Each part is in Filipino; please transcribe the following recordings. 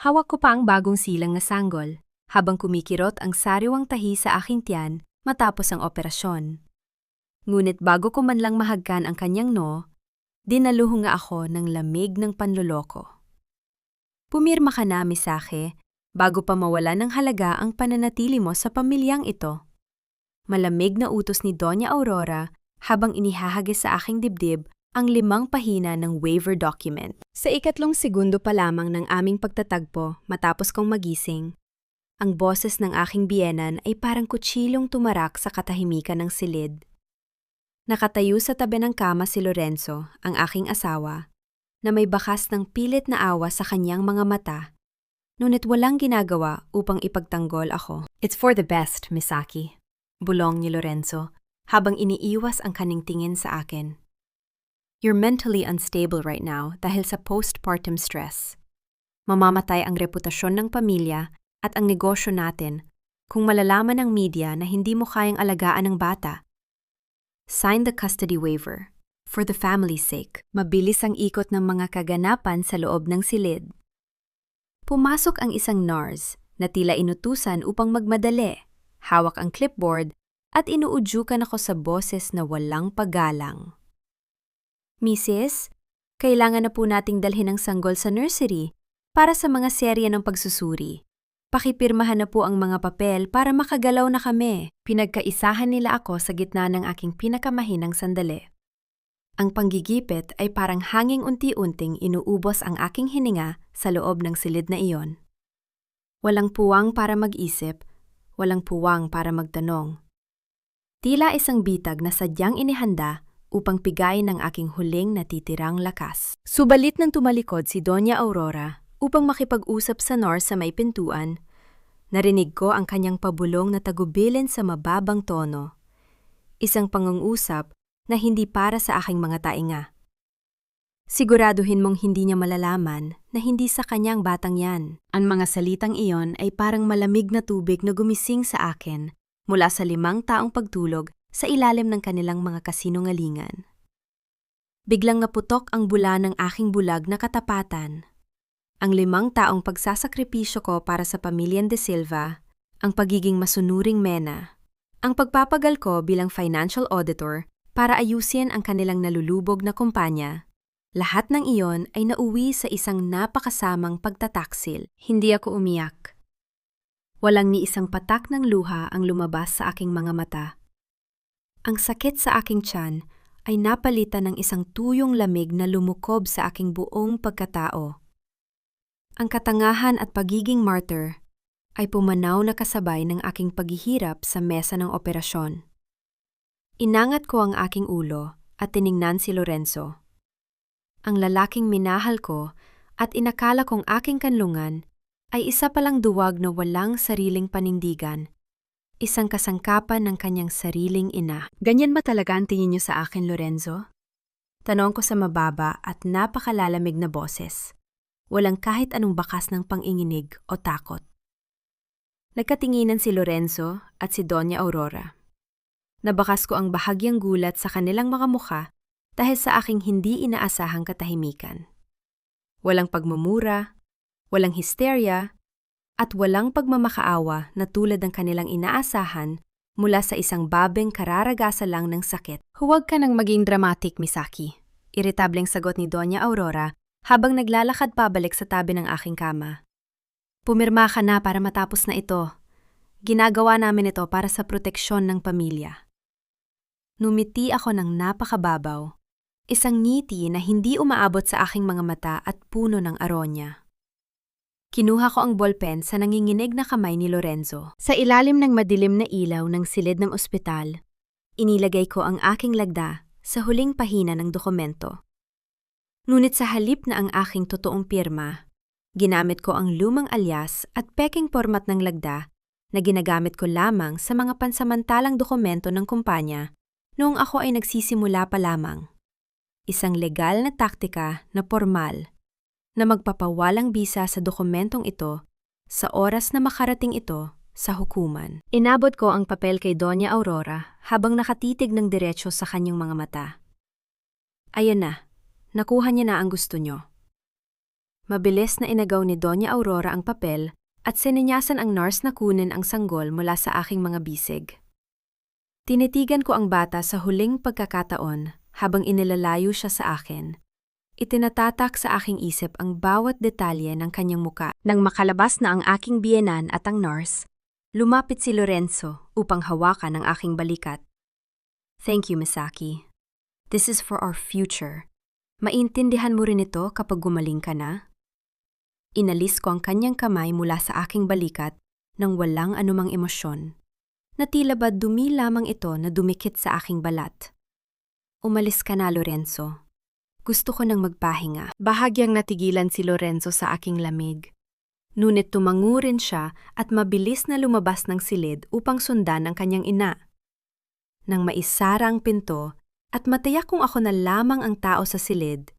Hawak ko pa ang bagong silang na sanggol, habang kumikirot ang sariwang tahi sa aking tiyan matapos ang operasyon. Ngunit bago ko man lang mahagkan ang kanyang no, dinaluho nga ako ng lamig ng panloloko. Pumirma ka na, Misake, bago pa mawala ng halaga ang pananatili mo sa pamilyang ito. Malamig na utos ni Doña Aurora habang inihahagis sa aking dibdib ang 5 pahina ng waiver document. Sa 3 segundo pa lamang ng aming pagtatagpo matapos kong magising, ang boses ng aking biyenan ay parang kutsilong tumarak sa katahimikan ng silid. Nakatayo sa tabi ng kama si Lorenzo, ang aking asawa, na may bakas ng pilit na awa sa kanyang mga mata, ngunit walang ginagawa upang ipagtanggol ako. "It's for the best, Misaki," bulong ni Lorenzo habang iniiwas ang kaning tingin sa akin. "You're mentally unstable right now dahil sa postpartum stress. Mamamatay ang reputasyon ng pamilya at ang negosyo natin kung malalaman ng media na hindi mo kayang alagaan ang bata. Sign the custody waiver. For the family's sake." Mabilis ang ikot ng mga kaganapan sa loob ng silid. Pumasok ang isang nurse na tila inutusan upang magmadali, hawak ang clipboard at inuudyukan ako sa boses na walang paggalang. "Mrs., kailangan na po nating dalhin ang sanggol sa nursery para sa mga serye ng pagsusuri. Pakipirmahan na po ang mga papel para makagalaw na kami." Pinagkaisahan nila ako sa gitna ng aking pinakamahinang sandali. Ang panggigipit ay parang hanging unti-unting inuubos ang aking hininga sa loob ng silid na iyon. Walang puwang para mag-isip, walang puwang para magtanong. Tila isang bitag na sadyang inihanda upang pigayin ang aking huling natitirang lakas. Subalit nang tumalikod si Doña Aurora upang makipag-usap sa nurse sa may pintuan, narinig ko ang kanyang pabulong na tagubilin sa mababang tono. Isang pangungusap na hindi para sa aking mga tainga. "Siguraduhin mong hindi niya malalaman na hindi sa kanyang batang yan." Ang mga salitang iyon ay parang malamig na tubig na gumising sa akin mula sa 5 taong pagtulog sa ilalim ng kanilang mga kasinungalingan. Biglang naputok ang bula ng aking bulag na katapatan. Ang 5 taong pagsasakripisyo ko para sa pamilyang De Silva, ang pagiging masunuring mena, ang pagpapagal ko bilang financial auditor para ayusin ang kanilang nalulubog na kumpanya, lahat ng iyon ay nauwi sa isang napakasamang pagtataksil. Hindi ako umiyak. Walang ni isang patak ng luha ang lumabas sa aking mga mata. Ang sakit sa aking tiyan ay napalitan ng isang tuyong lamig na lumukob sa aking buong pagkatao. Ang katangahan at pagiging martyr ay pumanaw na kasabay ng aking paghihirap sa mesa ng operasyon. Inangat ko ang aking ulo at tiningnan si Lorenzo. Ang lalaking minahal ko at inakala kong aking kanlungan ay isa palang duwag na walang sariling panindigan, isang kasangkapan ng kanyang sariling ina. "Ganyan ba talaga ang tingin niyo sa akin, Lorenzo?" Tanong ko sa mababa at napakalalamig na boses. Walang kahit anong bakas ng panginginig o takot. Nagkatinginan si Lorenzo at si Doña Aurora. Nabakas ko ang bahagyang gulat sa kanilang mga mukha dahil sa aking hindi inaasahang katahimikan. Walang pagmumura, walang hysteria, at walang pagmamakaawa na tulad ng kanilang inaasahan mula sa isang babeng kararagasa lang ng sakit. "Huwag ka nang maging dramatic, Misaki," iritableng sagot ni Doña Aurora habang naglalakad pabalik sa tabi ng aking kama. "Pumirma ka na para matapos na ito. Ginagawa namin ito para sa proteksyon ng pamilya." Numiti ako ng napakababaw, isang ngiti na hindi umaabot sa aking mga mata at puno ng aronya. Kinuha ko ang ballpen sa nanginginig na kamay ni Lorenzo. Sa ilalim ng madilim na ilaw ng silid ng ospital, inilagay ko ang aking lagda sa huling pahina ng dokumento. Ngunit sa halip na ang aking totoong pirma, ginamit ko ang lumang alyas at peking format ng lagda na ginagamit ko lamang sa mga pansamantalang dokumento ng kumpanya noong ako ay nagsisimula pa lamang. Isang legal na taktika na formal na magpapawalang bisa sa dokumentong ito sa oras na makarating ito sa hukuman. Inabot ko ang papel kay Doña Aurora habang nakatitig ng diretso sa kanyang mga mata. "Ayan na, nakuha niya na ang gusto niyo." Mabilis na inagaw ni Doña Aurora ang papel at sininyasan ang nurse na kunin ang sanggol mula sa aking mga bisig. Tinitigan ko ang bata sa huling pagkakataon habang inilalayo siya sa akin. Itinatatak sa aking isip ang bawat detalye ng kanyang muka. Nang makalabas na ang aking biyenan at ang nurse, lumapit si Lorenzo upang hawakan ang aking balikat. Thank you, Misaki. This is for our future. Maintindihan mo rin ito kapag gumaling ka na? Inalis ko ang kanyang kamay mula sa aking balikat nang walang anumang emosyon. Na tila ba dumi lamang ito na dumikit sa aking balat. Umalis ka na, Lorenzo. Gusto ko nang magpahinga. Bahagyang natigilan si Lorenzo sa aking lamig. Ngunit tumango rin siya at mabilis na lumabas ng silid upang sundan ang kanyang ina. Nang maisara ang pinto at matiyak kung ako na lamang ang tao sa silid,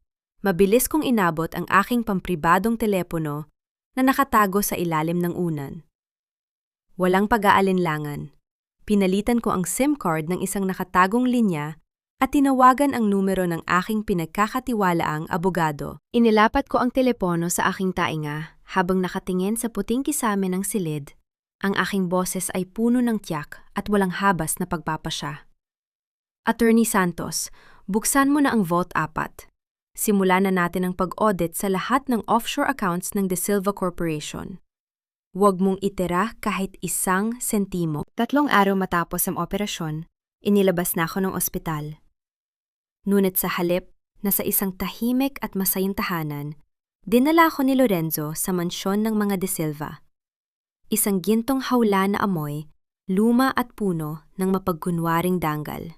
mabilis kong inabot ang aking pampribadong telepono na nakatago sa ilalim ng unan. Walang pag-aalinlangan. Pinalitan ko ang SIM card ng isang nakatagong linya at tinawagan ang numero ng aking pinagkakatiwalaang abogado. Inilapat ko ang telepono sa aking tainga habang nakatingin sa puting kisame ng silid. Ang aking boses ay puno ng tiyak at walang habas na pagpapasya. Attorney Santos, buksan mo na ang Vault 4. Simulan na natin ang pag-audit sa lahat ng offshore accounts ng De Silva Corporation. Huwag mong itira kahit isang sentimo. 3 araw matapos ang operasyon, inilabas na ako ng ospital. Ngunit sa halip na sa isang tahimik at masayang tahanan, dinala ako ni Lorenzo sa mansyon ng mga De Silva. Isang gintong hawla na amoy, luma at puno ng mapagkunwaring danggal.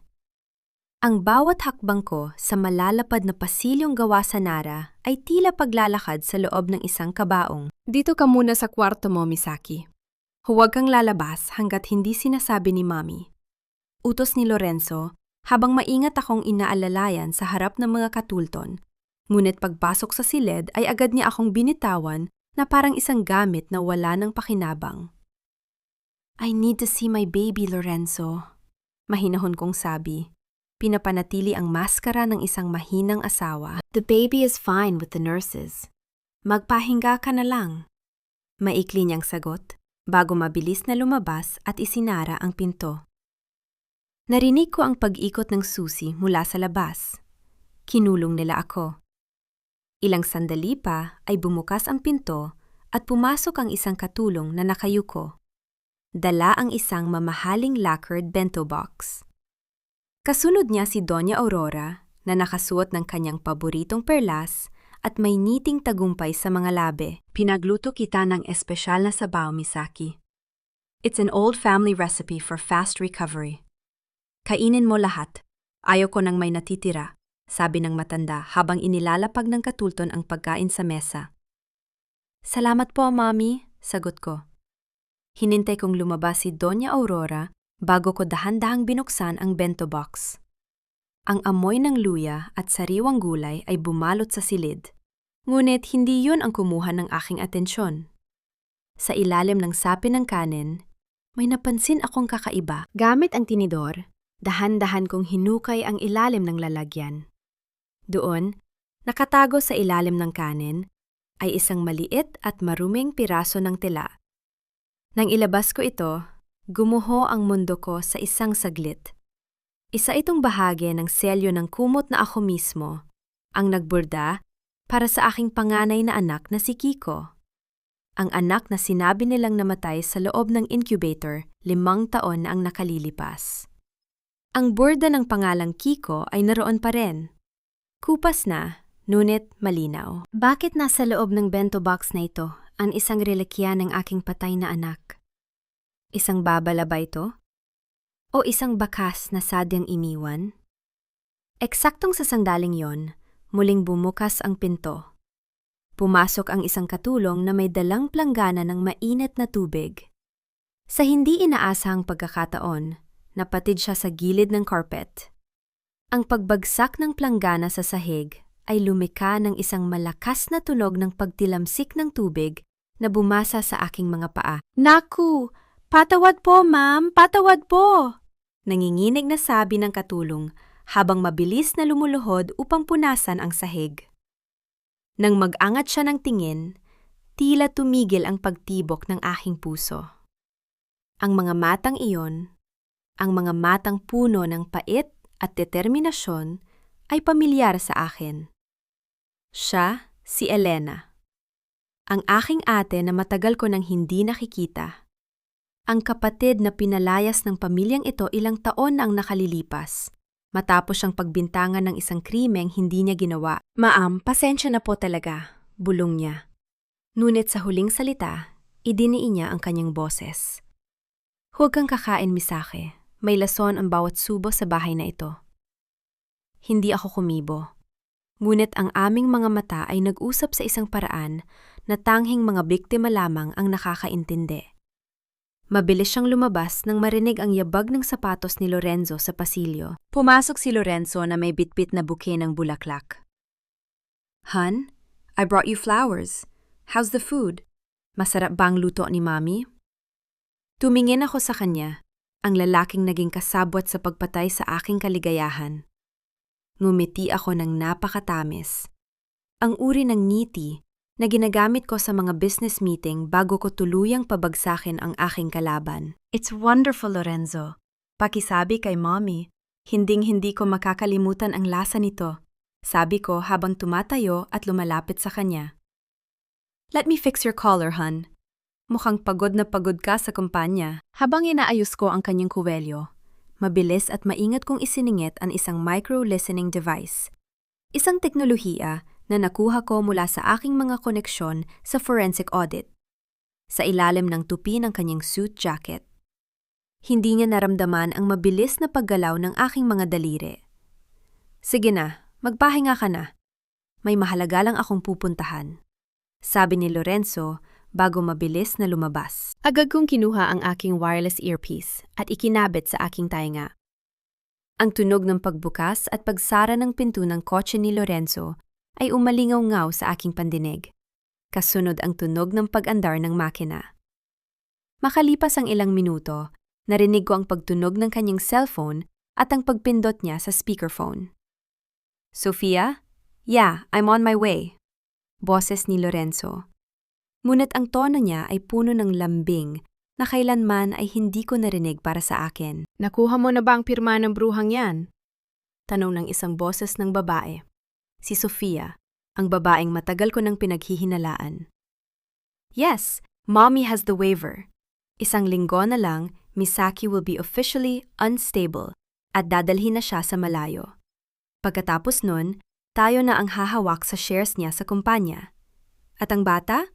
Ang bawat hakbang ko sa malalapad na pasilyong gawa sa Nara ay tila paglalakad sa loob ng isang kabaong. Dito ka muna sa kwarto mo, Misaki. Huwag kang lalabas hanggat hindi sinasabi ni Mami. Utos ni Lorenzo habang maingat akong inaalalayan sa harap ng mga katulton. Ngunit pagpasok sa silid ay agad niya akong binitawan na parang isang gamit na wala ng pakinabang. I need to see my baby, Lorenzo. Mahinahon kong sabi. Pinapanatili ang maskara ng isang mahinang asawa. The baby is fine with the nurses. Magpahinga ka na lang. Maikli niyang sagot bago mabilis na lumabas at isinara ang pinto. Narinig ko ang pag-ikot ng susi mula sa labas. Kinulong nila ako. Ilang sandali pa ay bumukas ang pinto at pumasok ang isang katulong na nakayuko. Dala ang isang mamahaling lacquered bento box. Kasunod niya si Doña Aurora na nakasuot ng kanyang paboritong perlas at may niting tagumpay sa mga labi. Pinagluto kita ng espesyal na sabaw, Misaki. It's an old family recipe for fast recovery. Kainin mo lahat. Ayaw ko nang may natitira, sabi ng matanda habang inilalapag ng katulton ang pagkain sa mesa. Salamat po, Mami, sagot ko. Hinintay kong lumabas si Doña Aurora bago ko dahan-dahang binuksan ang bento box. Ang amoy ng luya at sariwang gulay ay bumalot sa silid. Ngunit hindi yun ang kumuha ng aking atensyon. Sa ilalim ng sapi ng kanin, may napansin akong kakaiba. Gamit ang tinidor, dahan-dahan kong hinukay ang ilalim ng lalagyan. Doon, nakatago sa ilalim ng kanin, ay isang maliit at maruming piraso ng tela. Nang ilabas ko ito, gumuho ang mundo ko sa isang saglit. Isa itong bahagi ng selyo ng kumot na ako mismo, ang nagburda para sa aking panganay na anak na si Kiko. Ang anak na sinabi nilang namatay sa loob ng incubator 5 taon na ang nakalilipas. Ang burda ng pangalang Kiko ay naroon pa rin. Kupas na, ngunit malinaw. Bakit nasa loob ng bento box na ito ang isang relikya ng aking patay na anak? Isang babala ba ito? O isang bakas na sadyang iniwan? Eksaktong sa sandaling yon, muling bumukas ang pinto. Pumasok ang isang katulong na may dalang planggana ng mainit na tubig. Sa hindi inaasahang pagkakataon, napatid siya sa gilid ng carpet. Ang pagbagsak ng planggana sa sahig ay lumika ng isang malakas na tunog ng pagtilamsik ng tubig na bumasa sa aking mga paa. Naku! Patawad po, ma'am! Patawad po! Nanginginig na sabi ng katulong habang mabilis na lumuluhod upang punasan ang sahig. Nang mag-angat siya ng tingin, tila tumigil ang pagtibok ng aking puso. Ang mga matang iyon, ang mga matang puno ng pait at determinasyon, ay pamilyar sa akin. Siya, si Elena. Ang aking ate na matagal ko nang hindi nakikita. Ang kapatid na pinalayas ng pamilyang ito ilang taon na ang nakalilipas, matapos siyang pagbintangan ng isang krimeng hindi niya ginawa. Ma'am, pasensya na po talaga, bulong niya. Ngunit sa huling salita, idiniin niya ang kanyang boses. Huwag kang kakain, Misake. May lason ang bawat subo sa bahay na ito. Hindi ako kumibo. Ngunit ang aming mga mata ay nag-usap sa isang paraan na tanghing mga biktima lamang ang nakakaintindi. Mabilis siyang lumabas nang marinig ang yabag ng sapatos ni Lorenzo sa pasilyo. Pumasok si Lorenzo na may bitbit na buke ng bulaklak. "Hun, I brought you flowers. How's the food? Masarap ba ang luto ni Mami?" Tumingin ako sa kanya, ang lalaking naging kasabwat sa pagpatay sa aking kaligayahan. Ngumiti ako ng napakatamis. Ang uri ng ngiti na ginagamit ko sa mga business meeting bago ko tuluyang pabagsakin ang aking kalaban. "It's wonderful, Lorenzo. Pakisabi kay Mommy, hinding-hindi ko makakalimutan ang lasa nito," sabi ko habang tumatayo at lumalapit sa kanya. "Let me fix your collar, hun." Mukhang pagod na pagod ka sa kumpanya. Habang inaayos ko ang kanyang kuwelyo, mabilis at maingat kong isiningit ang isang micro-listening device. Isang teknolohiya na nakuha ko mula sa aking mga koneksyon sa forensic audit. Sa ilalim ng tupi ng kanyang suit jacket. Hindi niya naramdaman ang mabilis na paggalaw ng aking mga daliri. "Sige na, magpahinga ka na. May mahalaga lang akong pupuntahan," sabi ni Lorenzo bago mabilis na lumabas. Agad kong kinuha ang aking wireless earpiece at ikinabit sa aking tainga. Ang tunog ng pagbukas at pagsara ng pinto ng kotse ni Lorenzo ay umalingaw-ngaw sa aking pandinig. Kasunod ang tunog ng pag-andar ng makina. Makalipas ang ilang minuto, narinig ko ang pagtunog ng kanyang cellphone at ang pagpindot niya sa speakerphone. "Sofia? Yeah, I'm on my way." Boses ni Lorenzo. Ngunit ang tono niya ay puno ng lambing na kailanman ay hindi ko narinig para sa akin. "Nakuha mo na ba ang pirma ng bruhang yan?" Tanong ng isang boses ng babae. Si Sofia, ang babaeng matagal ko nang pinaghihinalaan. "Yes, Mommy has the waiver. Isang linggo na lang, Misaki will be officially unstable at dadalhin na siya sa malayo. Pagkatapos nun, tayo na ang hahawak sa shares niya sa kumpanya. At ang bata?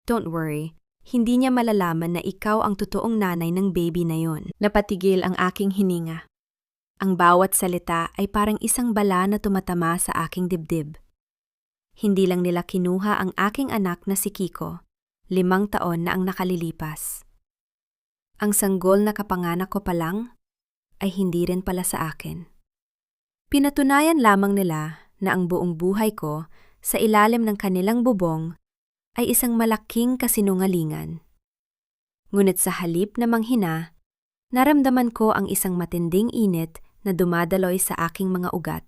Don't worry, hindi niya malalaman na ikaw ang totoong nanay ng baby na yon." Napatigil ang aking hininga. Ang bawat salita ay parang isang bala na tumatama sa aking dibdib. Hindi lang nila kinuha ang aking anak na si Kiko, 5 taon na ang nakalilipas. Ang sanggol na kapanganak ko pa lang ay hindi rin pala sa akin. Pinatunayan lamang nila na ang buong buhay ko sa ilalim ng kanilang bubong ay isang malaking kasinungalingan. Ngunit sa halip na manghina, naramdaman ko ang isang matinding init na dumadaloy sa aking mga ugat.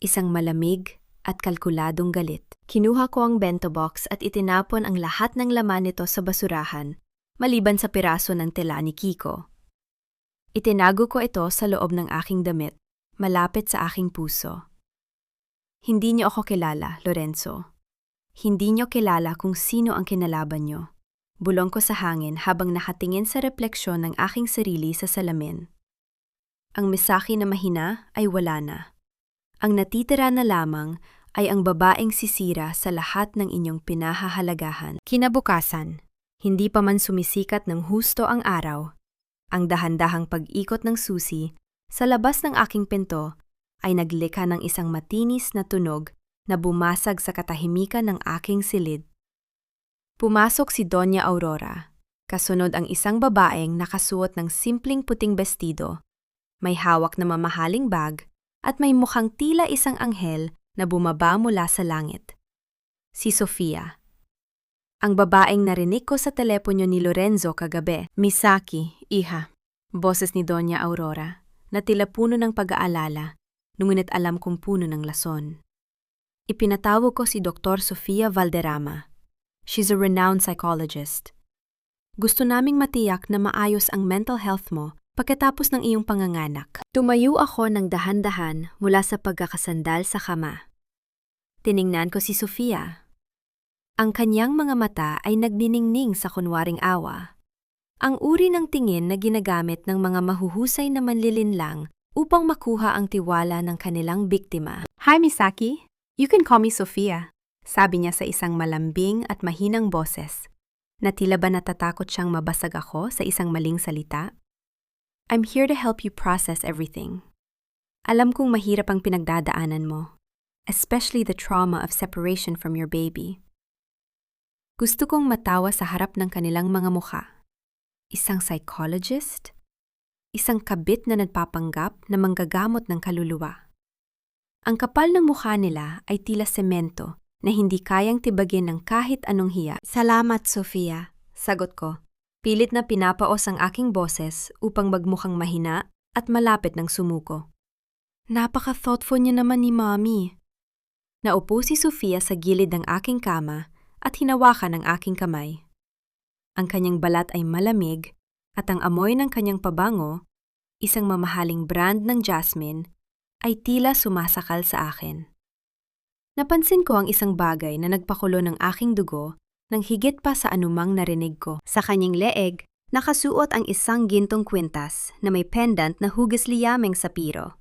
Isang malamig at kalkuladong galit. Kinuha ko ang bento box at itinapon ang lahat ng laman nito sa basurahan, maliban sa piraso ng tela ni Kiko. Itinago ko ito sa loob ng aking damit, malapit sa aking puso. "Hindi niyo ako kilala, Lorenzo. Hindi niyo kilala kung sino ang kinalaban niyo." Bulong ko sa hangin habang nakatingin sa refleksyon ng aking sarili sa salamin. Ang Misaki na mahina ay wala na. Ang natitira na lamang ay ang babaeng sisira sa lahat ng inyong pinahahalagahan. Kinabukasan, hindi pa man sumisikat ng husto ang araw, ang dahan-dahang pag-ikot ng susi sa labas ng aking pinto ay naglikha ng isang matinis na tunog na bumasag sa katahimikan ng aking silid. Pumasok si Doña Aurora, kasunod ang isang babaeng nakasuot ng simpleng puting bestido, may hawak na mamahaling bag at may mukhang tila isang anghel na bumaba mula sa langit. Si Sofia. Ang babaeng narinig ko sa telepono ni Lorenzo kagabi. "Misaki, iha." Boses ni Doña Aurora, na tila puno ng pag-aalala, ngunit alam kong puno ng lason. Ipinatawag ko si Dr. Sofia Valderrama. She's a renowned psychologist. Gusto naming matiyak na maayos ang mental health mo pagkatapos ng iyong panganganak. Tumayo ako ng dahan-dahan mula sa pagkakasandal sa kama. Tiningnan ko si Sofia. Ang kanyang mga mata ay nagniningning sa kunwaring awa. Ang uri ng tingin na ginagamit ng mga mahuhusay na manlilinlang upang makuha ang tiwala ng kanilang biktima. Hi, Misaki. You can call me Sofia, sabi niya sa isang malambing at mahinang boses. Na tila ba natatakot siyang mabasag ako sa isang maling salita? I'm here to help you process everything. Alam kong mahirap ang pinagdadaanan mo, especially the trauma of separation from your baby. Gusto kong matawa sa harap ng kanilang mga mukha. Isang psychologist? Isang kabit na nagpapanggap na manggagamot ng kaluluwa. Ang kapal ng mukha nila ay tila semento na hindi kayang tibagin ng kahit anong hiya. Salamat, Sofia, sagot ko. Pilit na pinapaos ang aking boses upang magmukhang mahina at malapit ng sumuko. Napaka-thoughtful niya naman ni Mommy. Naupo si Sofia sa gilid ng aking kama at hinawakan ang aking kamay. Ang kanyang balat ay malamig at ang amoy ng kanyang pabango, isang mamahaling brand ng jasmine, ay tila sumasakal sa akin. Napansin ko ang isang bagay na nagpakulo ng aking dugo nang higit pa sa anumang narinig ko. Sa kanyang leeg, nakasuot ang isang gintong kwintas na may pendant na hugis liyameng sapiro.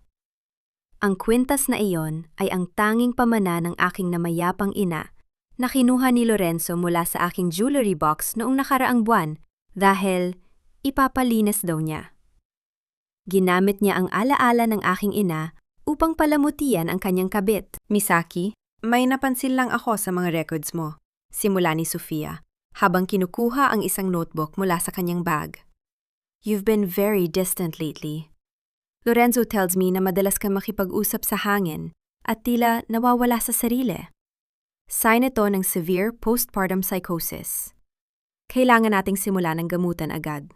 Ang kwintas na iyon ay ang tanging pamana ng aking namayapang ina na kinuha ni Lorenzo mula sa aking jewelry box noong nakaraang buwan dahil ipapalinis daw niya. Ginamit niya ang alaala ng aking ina upang palamutian ang kanyang kabit. Misaki, may napansin lang ako sa mga records mo, simula ni Sofia, habang kinukuha ang isang notebook mula sa kanyang bag. You've been very distant lately. Lorenzo tells me na madalas kang makipag-usap sa hangin at tila nawawala sa sarili. Sign ito ng severe postpartum psychosis. Kailangan nating simulan ng gamutan agad.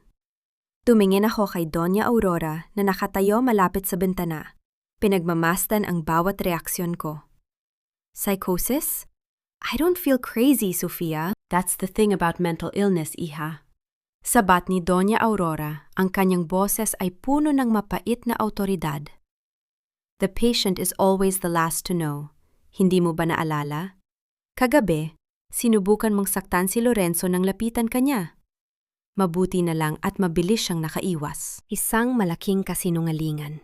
Tumingin ako kay Doña Aurora na nakatayo malapit sa bintana. Pinagmamasdan ang bawat reaksyon ko. Psychosis? I don't feel crazy, Sofia. That's the thing about mental illness, iha. Sabat ni Doña Aurora, ang kanyang boses ay puno ng mapait na awtoridad. The patient is always the last to know. Hindi mo ba naalala? Kagabi, sinubukan mong saktan si Lorenzo nang lapitan kanya. Mabuti na lang at mabilis siyang nakaiwas. Isang malaking kasinungalingan.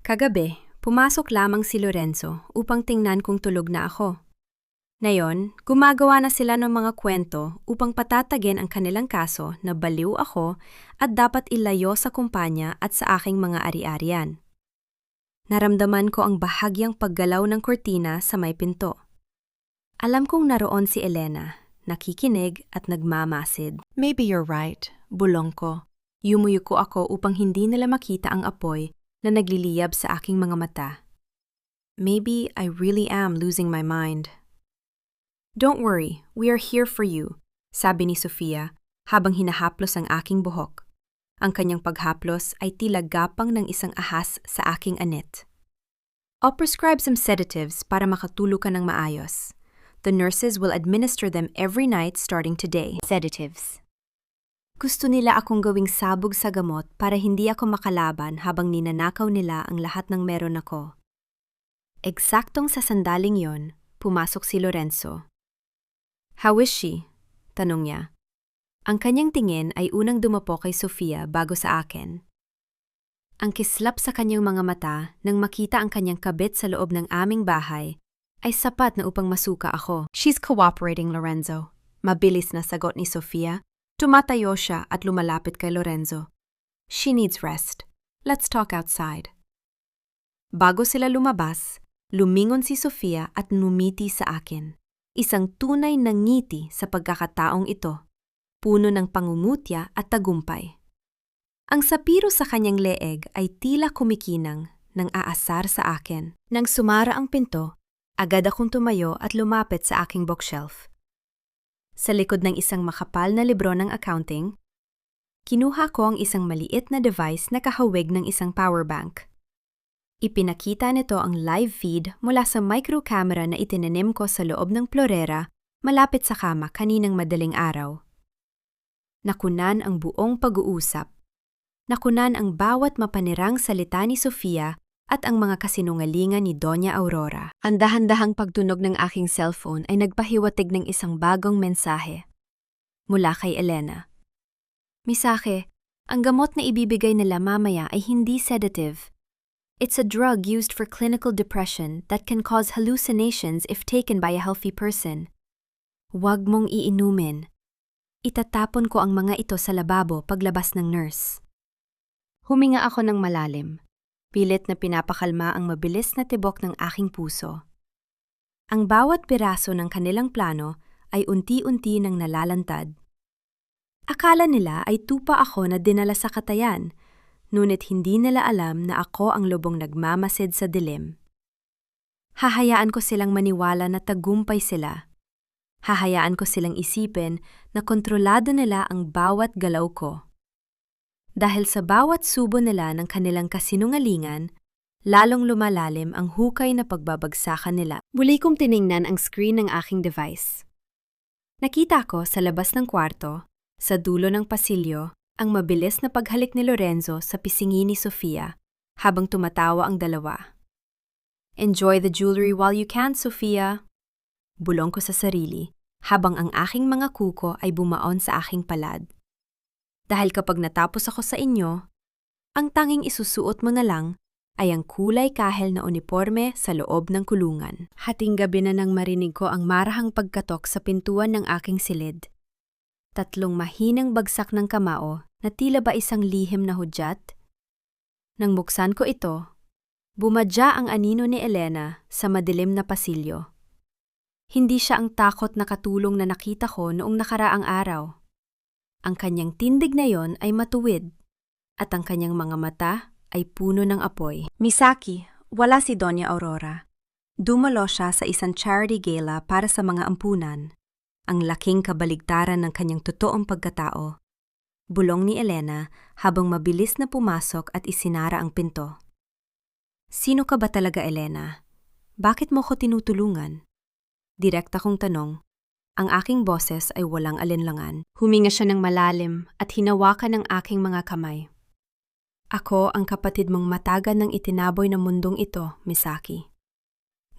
Kagabi, pumasok lamang si Lorenzo upang tingnan kung tulog na ako. Ngayon, gumagawa na sila ng mga kwento upang patatagin ang kanilang kaso na baliw ako at dapat ilayo sa kumpanya at sa aking mga ari-arian. Naramdaman ko ang bahagyang paggalaw ng kortina sa may pinto. Alam kong naroon si Elena, nakikinig at nagmamasid. Maybe you're right, bulong ko. Yumuyuko ako upang hindi nila makita ang apoy na nagliliyab sa aking mga mata. Maybe I really am losing my mind. Don't worry, we are here for you, sabi ni Sofia habang hinahaplos ang aking buhok. Ang kanyang paghaplos ay tila gapang ng isang ahas sa aking anit. I'll prescribe some sedatives para makatulog ka ng maayos. The nurses will administer them every night starting today. Sedatives. Gusto nila akong gawing sabog sa gamot para hindi ako makalaban habang ninanakaw nila ang lahat ng meron ako. Eksaktong sa sandaling yon, pumasok si Lorenzo. How is she? Tanong niya. Ang kanyang tingin ay unang dumapo kay Sofia bago sa akin. Ang kislap sa kanyang mga mata nang makita ang kanyang kabit sa loob ng aming bahay ay sapat na upang masuka ako. She's cooperating, Lorenzo. Mabilis na sagot ni Sofia. Tumatayo siya at lumalapit kay Lorenzo. She needs rest. Let's talk outside. Bago sila lumabas, lumingon si Sofia at numiti sa akin. Isang tunay na ngiti sa pagkakataong ito, puno ng pangungutya at tagumpay. Ang sapiro sa kanyang leeg ay tila kumikinang nang aasar sa akin. Nang sumara ang pinto, agad akong tumayo at lumapit sa aking bookshelf. Sa likod ng isang makapal na libro ng accounting, kinuha ko ang isang maliit na device na kahawig ng isang power bank. Ipinakita nito ang live feed mula sa microcamera na itinanim ko sa loob ng florera malapit sa kama kaninang madaling araw. Nakunan ang buong pag-uusap. Nakunan ang bawat mapanirang salita ni Sofia at ang mga kasinungalingan ni Doña Aurora. Ang dahan-dahang pagtunog ng aking cellphone ay nagpahiwatig ng isang bagong mensahe. Mula kay Elena. Misahe, ang gamot na ibibigay nila mamaya ay hindi sedative. It's a drug used for clinical depression that can cause hallucinations if taken by a healthy person. Huwag mong iinumin. Itatapon ko ang mga ito sa lababo paglabas ng nurse. Huminga ako ng malalim. Pilit na pinapakalma ang mabilis na tibok ng aking puso. Ang bawat piraso ng kanilang plano ay unti-unti nang nalalantad. Akala nila ay tupa ako na dinala sa katayan, ngunit hindi nila alam na ako ang lubong nagmamasid sa dilim. Hahayaan ko silang maniwala na tagumpay sila. Hahayaan ko silang isipin na kontrolado nila ang bawat galaw ko. Dahil sa bawat subo nila ng kanilang kasinungalingan, lalong lumalalim ang hukay na pagbabagsakan nila. Muli kong tiningnan ang screen ng aking device. Nakita ko sa labas ng kwarto, sa dulo ng pasilyo, ang mabilis na paghalik ni Lorenzo sa pisngi ni Sofia habang tumatawa ang dalawa. Enjoy the jewelry while you can, Sofia. Bulong ko sa sarili habang ang aking mga kuko ay bumaon sa aking palad. Dahil kapag natapos ako sa inyo, ang tanging isusuot mo na lang ay ang kulay kahel na uniforme sa loob ng kulungan. Hating gabi na nang marinig ko ang marahang pagkatok sa pintuan ng aking silid. 3 mahinang bagsak ng kamao na tila ba isang lihim na hudyat. Nang buksan ko ito, bumadya ang anino ni Elena sa madilim na pasilyo. Hindi siya ang takot na katulong na nakita ko noong nakaraang araw. Ang kanyang tindig na yon ay matuwid, at ang kanyang mga mata ay puno ng apoy. Misaki, wala si Doña Aurora. Dumalo siya sa isang charity gala para sa mga ampunan. Ang laking kabaligtaran ng kanyang totoong pagkatao. Bulong ni Elena habang mabilis na pumasok at isinara ang pinto. Sino ka ba talaga, Elena? Bakit mo ko tinutulungan? Direkta kong tanong. Ang aking boses ay walang alinlangan. Huminga siya ng malalim at hinawakan ng aking mga kamay. Ako ang kapatid mong matagal ng itinaboy na mundong ito, Misaki.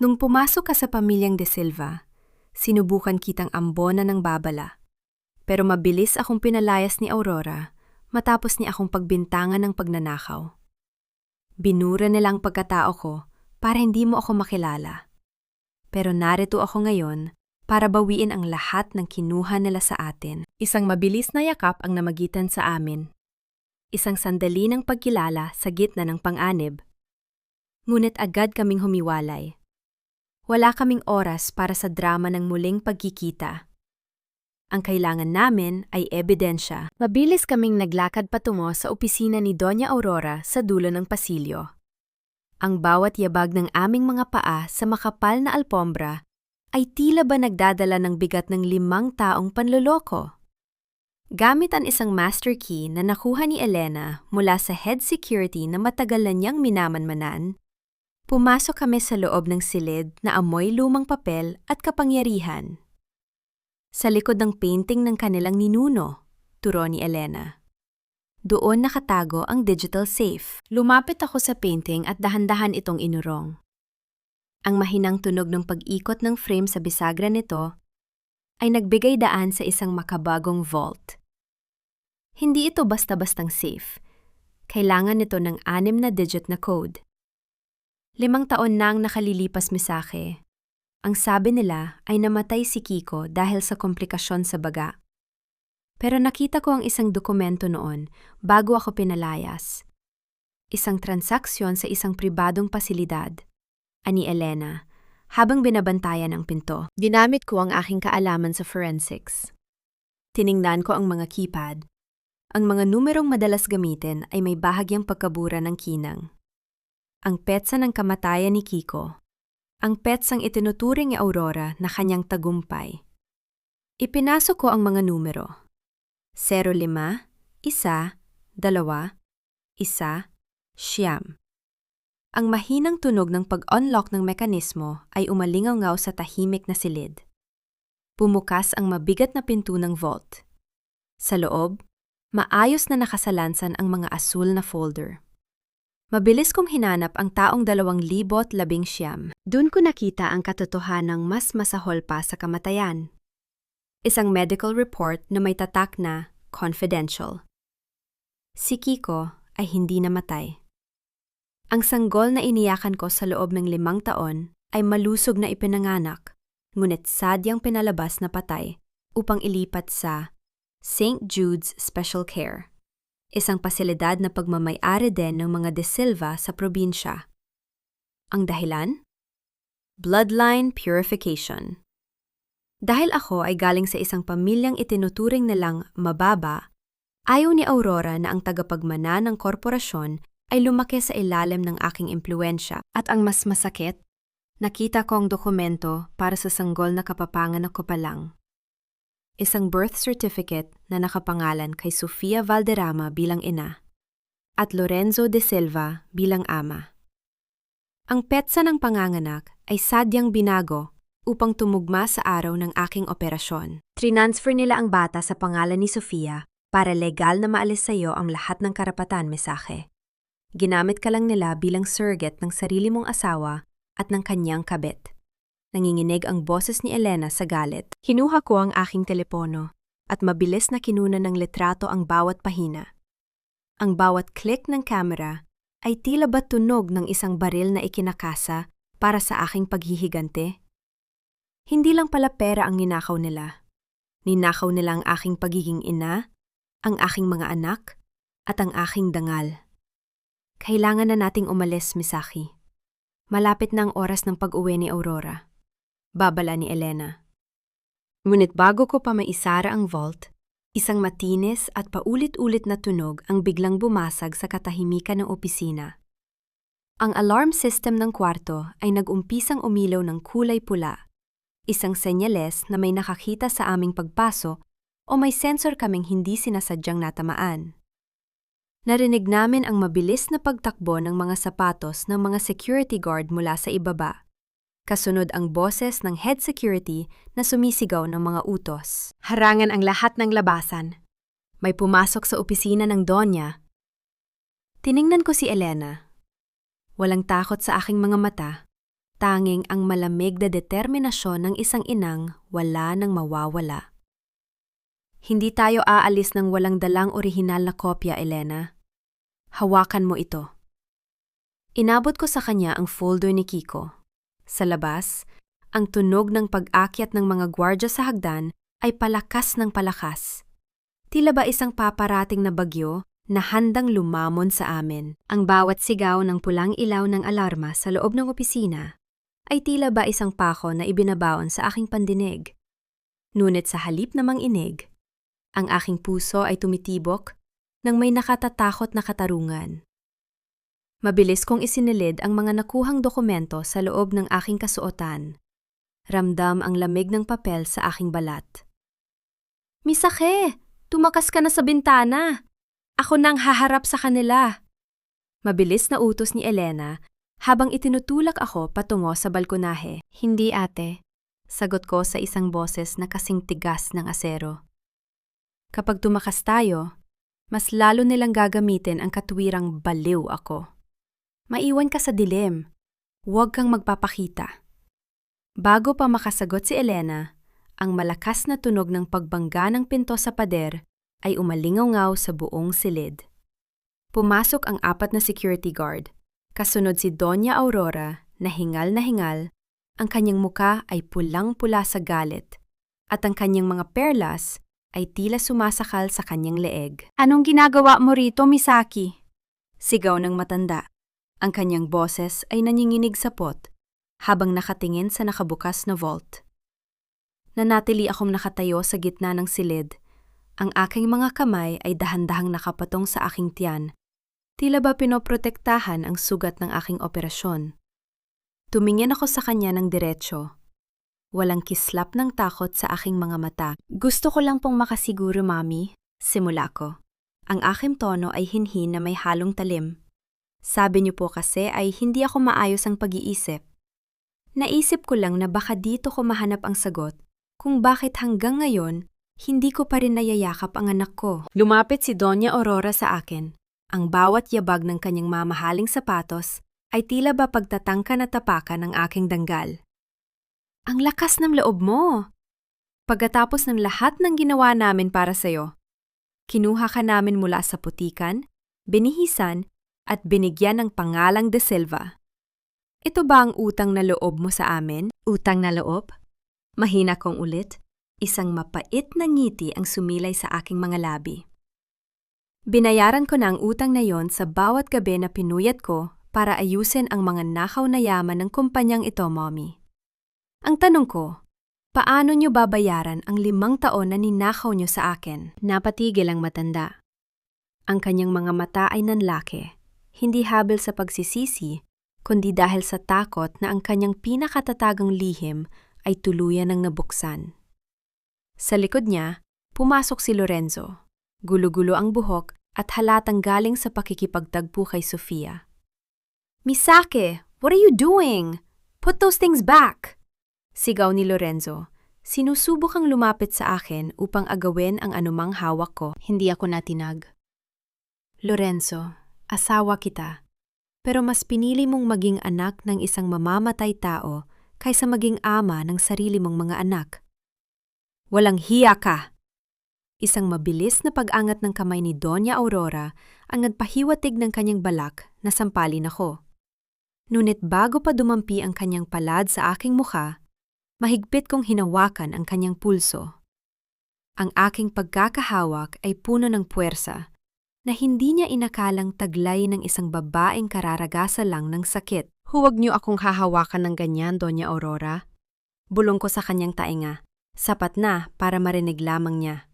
Nung pumasok ka sa pamilyang De Silva, sinubukan kitang ambona ng babala. Pero mabilis akong pinalayas ni Aurora matapos niya akong pagbintangan ng pagnanakaw. Binura nila ang pagkatao ko para hindi mo ako makilala. Pero narito ako ngayon para bawiin ang lahat ng kinuha nila sa atin. Isang mabilis na yakap ang namagitan sa amin. Isang sandali ng pagkilala sa gitna ng pang-anib. Ngunit agad kaming humiwalay. Wala kaming oras para sa drama ng muling pagkikita. Ang kailangan namin ay ebidensya. Mabilis kaming naglakad patungo sa opisina ni Doña Aurora sa dulo ng pasilyo. Ang bawat yabag ng aming mga paa sa makapal na alpombra ay tila ba nagdadala ng bigat ng 5 taong panloloko. Gamit ang isang master key na nakuha ni Elena mula sa head security na matagal na niyang minamanmanan, pumasok kami sa loob ng silid na amoy lumang papel at kapangyarihan. Sa likod ng painting ng kanilang ninuno, turo ni Elena. Doon nakatago ang digital safe. Lumapit ako sa painting at dahan-dahan itong inurong. Ang mahinang tunog ng pag-ikot ng frame sa bisagra nito ay nagbigay daan sa isang makabagong vault. Hindi ito basta-bastang safe. Kailangan nito ng 6 na digit na code. 5 taon na ang nakalilipas, Misaki. Ang sabi nila ay namatay si Kiko dahil sa komplikasyon sa baga. Pero nakita ko ang isang dokumento noon bago ako pinalayas. Isang transaksyon sa isang pribadong pasilidad. Ani Elena, habang binabantayan ang pinto. Ginamit ko ang aking kaalaman sa forensics. Tiningnan ko ang mga keypad. Ang mga numerong madalas gamitin ay may bahagyang pagkabura ng kinang. Ang petsa ng kamatayan ni Kiko. Ang petsang itinuturing ni Aurora na kanyang tagumpay. Ipinasok ko ang mga numero. 05, 1, 2, 1, 9. Ang mahinang tunog ng pag-unlock ng mekanismo ay umalingaw-ngaw sa tahimik na silid. Bumukas ang mabigat na pinto ng vault. Sa loob, maayos na nakasalansan ang mga asul na folder. Mabilis kong hinanap ang taong 2019. Doon ko nakita ang katotohanang mas masahol pa sa kamatayan. Isang medical report na may tatak na confidential. Si Kiko ay hindi namatay. Ang sanggol na iniyakan ko sa loob ng 5 taon ay malusog na ipinanganak, ngunit sadyang pinalabas na patay upang ilipat sa St. Jude's Special Care, isang pasilidad na pagmamay-ari din ng mga De Silva sa probinsya. Ang dahilan? Bloodline purification. Dahil ako ay galing sa isang pamilyang itinuturing nilang mababa, ayaw ni Aurora na ang tagapagmana ng korporasyon ay lumaki sa ilalim ng aking impluensya. At ang mas masakit, nakita ko ang dokumento para sa sanggol na kapapanganak ko pa lang. Isang birth certificate na nakapangalan kay Sofia Valderrama bilang ina at Lorenzo de Silva bilang ama. Ang petsa ng panganganak ay sadyang binago upang tumugma sa araw ng aking operasyon. Transfer nila ang bata sa pangalan ni Sofia para legal na maalis sa iyo ang lahat ng karapatan, Misake. Ginamit ka lang nila bilang surrogate ng sarili mong asawa at ng kanyang kabit. Nanginginig ang boses ni Elena sa galit. Kinuha ko ang aking telepono at mabilis na kinuna ng litrato ang bawat pahina. Ang bawat click ng camera ay tila ba tunog ng isang baril na ikinakasa para sa aking paghihigante. Hindi lang pala pera ang ninakaw nila. Ninakaw nila ang aking pagiging ina, ang aking mga anak, at ang aking dangal. Kailangan na nating umalis, Misaki. Malapit na ang oras ng pag-uwi ni Aurora. Babala ni Elena. Ngunit bago ko pa maisara ang vault, isang matinis at paulit-ulit na tunog ang biglang bumasag sa katahimikan ng opisina. Ang alarm system ng kwarto ay nag-umpisang umilaw ng kulay pula, isang senyales na may nakakita sa aming pagpaso o may sensor kaming hindi sinasadyang natamaan. Narinig namin ang mabilis na pagtakbo ng mga sapatos ng mga security guard mula sa ibaba. Kasunod ang boses ng head security na sumisigaw ng mga utos. Harangan ang lahat ng labasan. May pumasok sa opisina ng Donya. Tiningnan ko si Elena. Walang takot sa aking mga mata, tanging ang malamig na determinasyon ng isang inang wala nang mawawala. Hindi tayo aalis ng walang dalang orihinal na kopya, Elena. Hawakan mo ito. Inabot ko sa kanya ang folder ni Kiko. Sa labas, ang tunog ng pag-akyat ng mga gwardya sa hagdan ay palakas ng palakas. Tila ba isang paparating na bagyo na handang lumamon sa amin. Ang bawat sigaw ng pulang ilaw ng alarma sa loob ng opisina ay tila ba isang pako na ibinabaon sa aking pandinig. Ngunit sa halip na manginig, ang aking puso ay tumitibok nang may nakatatakot na katarungan. Mabilis kong isinilid ang mga nakuhang dokumento sa loob ng aking kasuotan. Ramdam ang lamig ng papel sa aking balat. Misake, tumakas ka na sa bintana. Ako nang haharap sa kanila. Mabilis na utos ni Elena habang itinutulak ako patungo sa balkonahe. Hindi, ate. Sagot ko sa isang boses na kasing tigas ng asero. Kapag tumakas tayo, mas lalo nilang gagamitin ang katwirang baliw ako. Maiwan ka sa dilim. Huwag kang magpapakita. Bago pa makasagot si Elena, ang malakas na tunog ng pagbangga ng pinto sa pader ay umalingaw-ngaw sa buong silid. Pumasok ang 4 na security guard. Kasunod si Doña Aurora na hingal, ang kanyang muka ay pulang-pula sa galit at ang kanyang mga perlas ay tila sumasakal sa kanyang leeg. Anong ginagawa mo rito, Misaki? Sigaw ng matanda. Ang kanyang boses ay nanginginig sa pot habang nakatingin sa nakabukas na vault. Nanatili akong nakatayo sa gitna ng silid. Ang aking mga kamay ay dahan-dahang nakapatong sa aking tiyan. Tila ba pinoprotektahan ang sugat ng aking operasyon. Tumingin ako sa kanya ng diretsyo. Walang kislap ng takot sa aking mga mata. Gusto ko lang pong makasiguro, Mami. Simula ko. Ang aking tono ay hinhin na may halong talim. Sabi niyo po kasi ay hindi ako maayos ang pag-iisip. Naisip ko lang na baka dito ko mahanap ang sagot kung bakit hanggang ngayon hindi ko pa rin nayayakap ang anak ko. Lumapit si Doña Aurora sa akin. Ang bawat yabag ng kanyang mamahaling sapatos ay tila ba pagtatangka na tapakan ng aking danggal. Ang lakas ng loob mo! Pagkatapos ng lahat ng ginawa namin para sa'yo, kinuha ka namin mula sa putikan, binihisan, at binigyan ng pangalang De Silva. Ito ba ang utang na loob mo sa amin? Utang na loob? Mahina kong ulit. Isang mapait na ngiti ang sumilay sa aking mga labi. Binayaran ko na ang utang na yon sa bawat gabi na pinuyat ko para ayusin ang mga nakaw na yaman ng kumpanyang ito, Mommy. Ang tanong ko, paano niyo babayaran ang 5 taon na ninakaw niyo sa akin? Napatigil ang matanda. Ang kanyang mga mata ay nanlaki, hindi habil sa pagsisisi, kundi dahil sa takot na ang kanyang pinakatatagang lihim ay tuluyan ng nabuksan. Sa likod niya, pumasok si Lorenzo. Gulo-gulo ang buhok at halatang galing sa pakikipagtagpo kay Sofia. "Misake, what are you doing? Put those things back!" Sigaw ni Lorenzo. Sinusubukang lumapit sa akin upang agawin ang anumang hawak ko. Hindi ako natinag. "Lorenzo, asawa kita. Pero mas pinili mong maging anak ng isang mamamatay tao kaysa maging ama ng sarili mong mga anak. Walang hiya ka!" Isang mabilis na pag-angat ng kamay ni Doña Aurora ang nagpahiwatig ng kanyang balak na sampalin ako. Ngunit bago pa dumampi ang kanyang palad sa aking mukha, mahigpit kong hinawakan ang kanyang pulso. Ang aking pagkakahawak ay puno ng puwersa na hindi niya inakalang taglay ng isang babaeng kararagasa lang ng sakit. "Huwag niyo akong hahawakan ng ganyan, Doña Aurora." Bulong ko sa kanyang tainga. Sapat na para marinig lamang niya.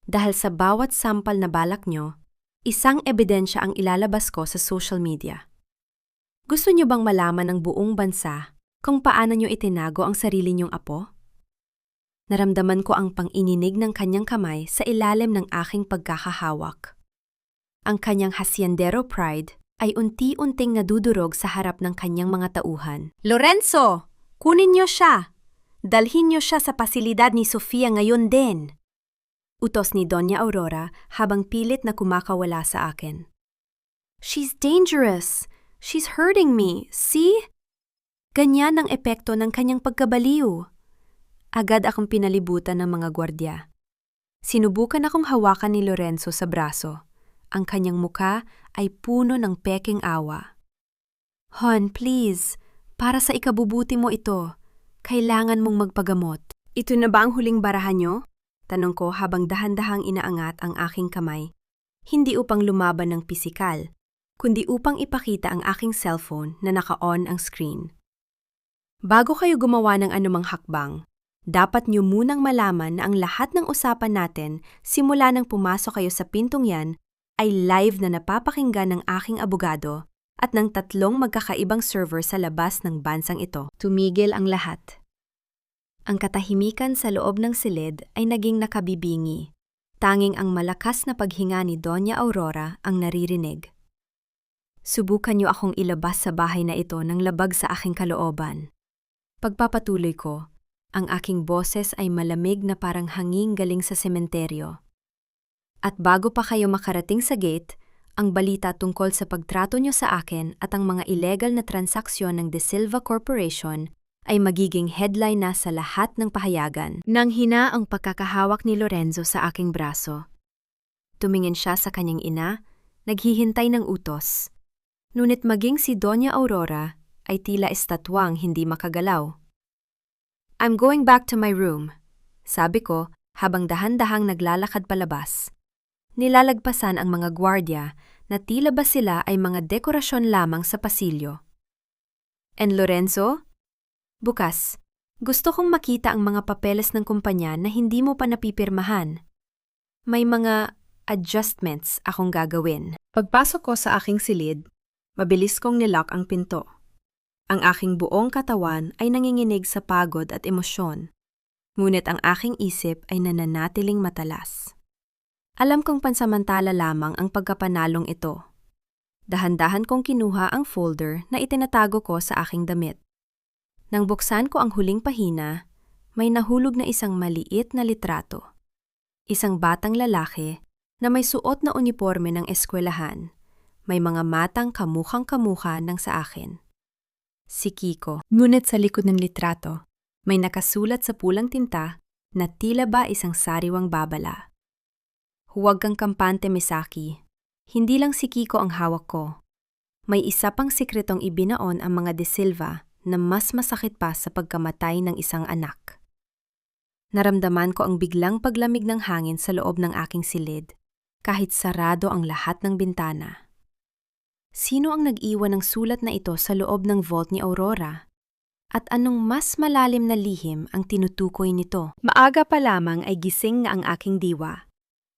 Dahil sa bawat sampal na balak niyo, isang ebidensya ang ilalabas ko sa social media. Gusto niyo bang malaman ng buong bansa kung paano niyo itinago ang sarili niyong apo? Naramdaman ko ang pang-ininig ng kanyang kamay sa ilalim ng aking pagkakahawak. Ang kanyang haciendero pride ay unti-unting nadudurog sa harap ng kanyang mga tauhan. "Lorenzo! Kunin niyo siya! Dalhin niyo siya sa pasilidad ni Sofia ngayon din!" Utos ni Doña Aurora habang pilit na kumakawala sa akin. "She's dangerous! She's hurting me! See?" Ganyan ang epekto ng kanyang pagkabaliw. Agad akong pinalibutan ng mga gwardya. Sinubukan akong hawakan ni Lorenzo sa braso. Ang kanyang muka ay puno ng peking awa. "Hon, please, para sa ikabubuti mo ito. Kailangan mong magpagamot." "Ito na ba ang huling barahan niyo?" Tanong ko habang dahan-dahang inaangat ang aking kamay. Hindi upang lumaban ng pisikal, kundi upang ipakita ang aking cellphone na naka-on ang screen. Bago kayo gumawa ng anumang hakbang, dapat niyo munang malaman na ang lahat ng usapan natin simula nang pumasok kayo sa pintong yan ay live na napapakinggan ng aking abogado at ng 3 magkakaibang server sa labas ng bansang ito. Tumigil ang lahat. Ang katahimikan sa loob ng silid ay naging nakabibingi. Tanging ang malakas na paghinga ni Doña Aurora ang naririnig. Subukan niyo akong ilabas sa bahay na ito ng labag sa aking kalooban. Pagpapatuloy ko, ang aking boses ay malamig na parang hangin galing sa sementeryo. At bago pa kayo makarating sa gate, ang balita tungkol sa pagtrato niyo sa akin at ang mga illegal na transaksyon ng De Silva Corporation ay magiging headline na sa lahat ng pahayagan. Nang hina ang pagkakahawak ni Lorenzo sa aking braso. Tumingin siya sa kanyang ina, naghihintay ng utos. Ngunit maging si Doña Aurora ay tila estatwang hindi makagalaw. "I'm going back to my room," sabi ko habang dahan-dahang naglalakad palabas. Nilalagpasan ang mga gwardya na tila ba sila ay mga dekorasyon lamang sa pasilyo. "And Lorenzo? Bukas, gusto kong makita ang mga papeles ng kumpanya na hindi mo pa napipirmahan. May mga adjustments akong gagawin." Pagpasok ko sa aking silid, mabilis kong nilock ang pinto. Ang aking buong katawan ay nanginginig sa pagod at emosyon, ngunit ang aking isip ay nananatiling matalas. Alam kong pansamantala lamang ang pagkapanalong ito. Dahan-dahan kong kinuha ang folder na itinatago ko sa aking damit. Nang buksan ko ang huling pahina, may nahulog na isang maliit na litrato. Isang batang lalaki na may suot na uniporme ng eskwelahan. May mga matang kamukhang-kamukha ng sa akin. Si Kiko. Ngunit sa likod ng litrato, may nakasulat sa pulang tinta na tila ba isang sariwang babala. Huwag kang kampante, Misaki. Hindi lang si Kiko ang hawak ko. May isa pang sikretong ibinaon ang mga De Silva na mas masakit pa sa pagkamatay ng isang anak. Naramdaman ko ang biglang paglamig ng hangin sa loob ng aking silid, kahit sarado ang lahat ng bintana. Sino ang nag-iwan ng sulat na ito sa loob ng vault ni Aurora? At anong mas malalim na lihim ang tinutukoy nito? Maaga pa lamang ay gising na ang aking diwa.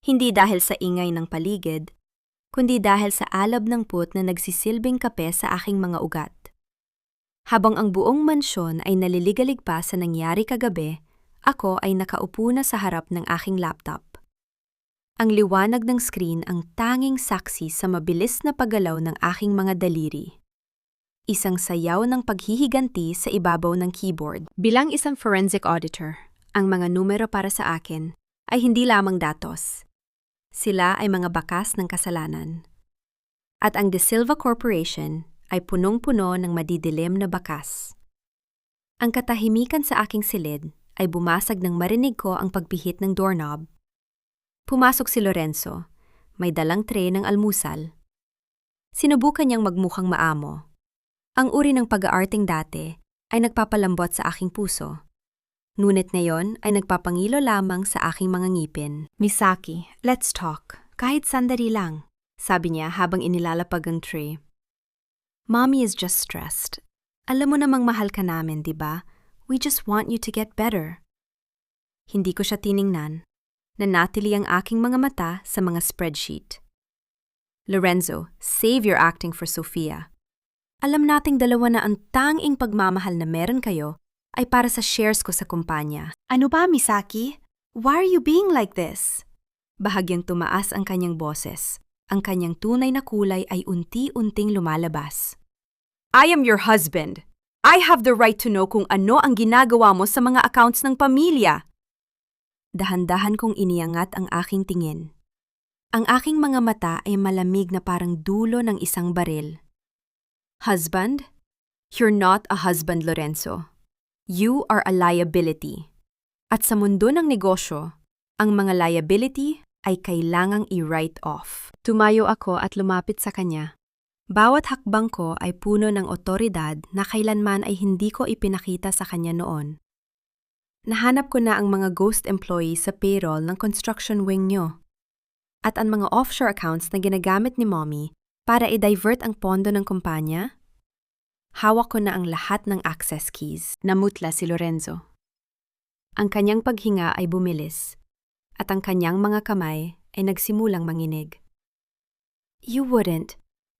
Hindi dahil sa ingay ng paligid, kundi dahil sa alab ng put na nagsisilbing kape sa aking mga ugat. Habang ang buong mansyon ay naliligalig pa sa nangyari kagabi, ako ay nakaupo na sa harap ng aking laptop. Ang liwanag ng screen ang tanging saksi sa mabilis na paggalaw ng aking mga daliri. Isang sayaw ng paghihiganti sa ibabaw ng keyboard. Bilang isang forensic auditor, ang mga numero para sa akin ay hindi lamang datos. Sila ay mga bakas ng kasalanan. At ang De Silva Corporation ay punong-puno ng madidilim na bakas. Ang katahimikan sa aking silid ay bumasag nang marinig ko ang pagpihit ng doorknob. Pumasok si Lorenzo, may dalang tray ng almusal. Sinubukan niyang magmukhang maamo. Ang uri ng pag-aarting dati ay nagpapalambot sa aking puso. Ngunit ngayon ay nagpapangilo lamang sa aking mga ngipin. Misaki, let's talk. Kahit sandali lang, sabi niya habang inilalapag ang tray. Mommy is just stressed. Alam mo namang mahal ka namin, di ba? We just want you to get better. Hindi ko siya tiningnan. Nanatili ang aking mga mata sa mga spreadsheet. Lorenzo, save your acting for Sofia. Alam nating dalawa na ang tanging pagmamahal na meron kayo ay para sa shares ko sa kumpanya. Ano ba, Misaki? Why are you being like this? Bahagyang tumaas ang kanyang boses. Ang kanyang tunay na kulay ay unti-unting lumalabas. I am your husband. I have the right to know kung ano ang ginagawa mo sa mga accounts ng pamilya. Dahan-dahan kong iniangat ang aking tingin. Ang aking mga mata ay malamig na parang dulo ng isang baril. Husband? You're not a husband, Lorenzo. You are a liability. At sa mundo ng negosyo, ang mga liability ay kailangang i-write off. Tumayo ako at lumapit sa kanya. Bawat hakbang ko ay puno ng otoridad na kailanman ay hindi ko ipinakita sa kanya noon. Nahanap ko na ang mga ghost employees sa payroll ng construction wing nyo. At ang mga offshore accounts na ginagamit ni Mommy para i-divert ang pondo ng kumpanya. Hawak ko na ang lahat ng access keys. Namutla si Lorenzo. Ang kanyang paghinga ay bumilis, at ang kanyang mga kamay ay nagsimulang manginig. You wouldn't,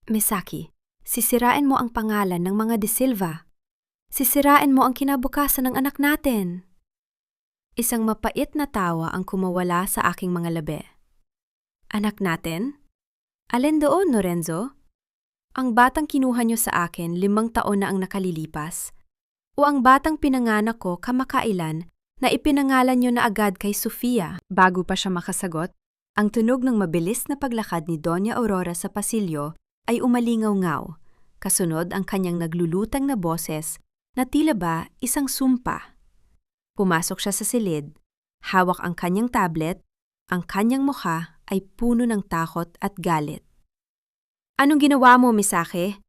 Misaki. Sisirain mo ang pangalan ng mga De Silva. Sisirain mo ang kinabukasan ng anak natin. Isang mapait na tawa ang kumawala sa aking mga labi. Anak natin? Alin doon, Lorenzo? Ang batang kinuha niyo sa akin 5 taon na ang nakalilipas? O ang batang pinanganak ko kamakailan na ipinangalan niyo na agad kay Sofia? Bago pa siya makasagot, ang tunog ng mabilis na paglakad ni Doña Aurora sa pasilyo ay umalingaw-ngaw, kasunod ang kanyang naglulutang na boses na tila ba isang sumpa. Pumasok siya sa silid, hawak ang kanyang tablet, ang kanyang mukha ay puno ng takot at galit. Anong ginawa mo, Misaki?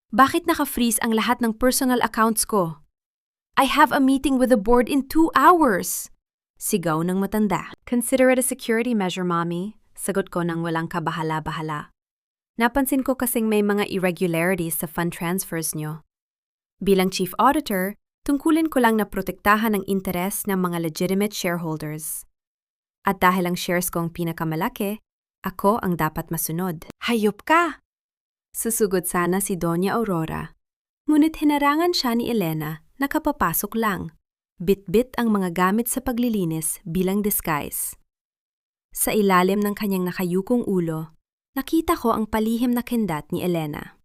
Bakit naka-freeze ang lahat ng personal accounts ko? I have a meeting with the board in 2 hours! Sigaw ng matanda. Consider it a security measure, Mommy. Sagot ko nang walang kabahala-bahala. Napansin ko kasing may mga irregularities sa fund transfers nyo. Bilang chief auditor, tungkulin ko lang na protektahan ang interes ng mga legitimate shareholders. At dahil ang shares kong pinakamalaki, ako ang dapat masunod. Hayop ka! Susugod sana si Doña Aurora. Ngunit hinarangan siya ni Elena na kapapasok lang. Bit-bit ang mga gamit sa paglilinis bilang disguise. Sa ilalim ng kanyang nakayukong ulo, nakita ko ang palihim na kindat ni Elena.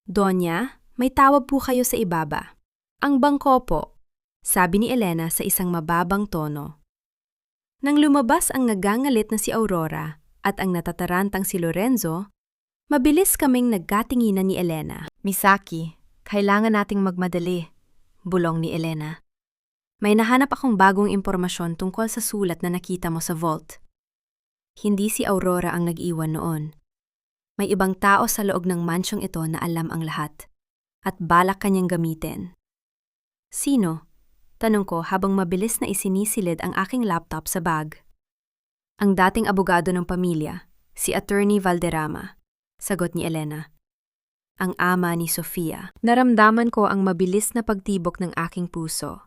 "Donya, may tawag po kayo sa ibaba." "Ang bangko po," sabi ni Elena sa isang mababang tono. Nang lumabas ang nagangalit na si Aurora at ang natatarantang si Lorenzo, mabilis kaming nagkatinginan ni Elena. "Misaki, kailangan nating magmadali," bulong ni Elena. "May nahanap akong bagong impormasyon tungkol sa sulat na nakita mo sa vault." Hindi si Aurora ang nag-iwan noon. May ibang tao sa loob ng mansyong ito na alam ang lahat at balak kanyang gamitin. "Sino?" tanong ko habang mabilis na isinisilid ang aking laptop sa bag. "Ang dating abogado ng pamilya, si Attorney Valderrama," sagot ni Elena. "Ang ama ni Sofia." Naramdaman ko ang mabilis na pagtibok ng aking puso.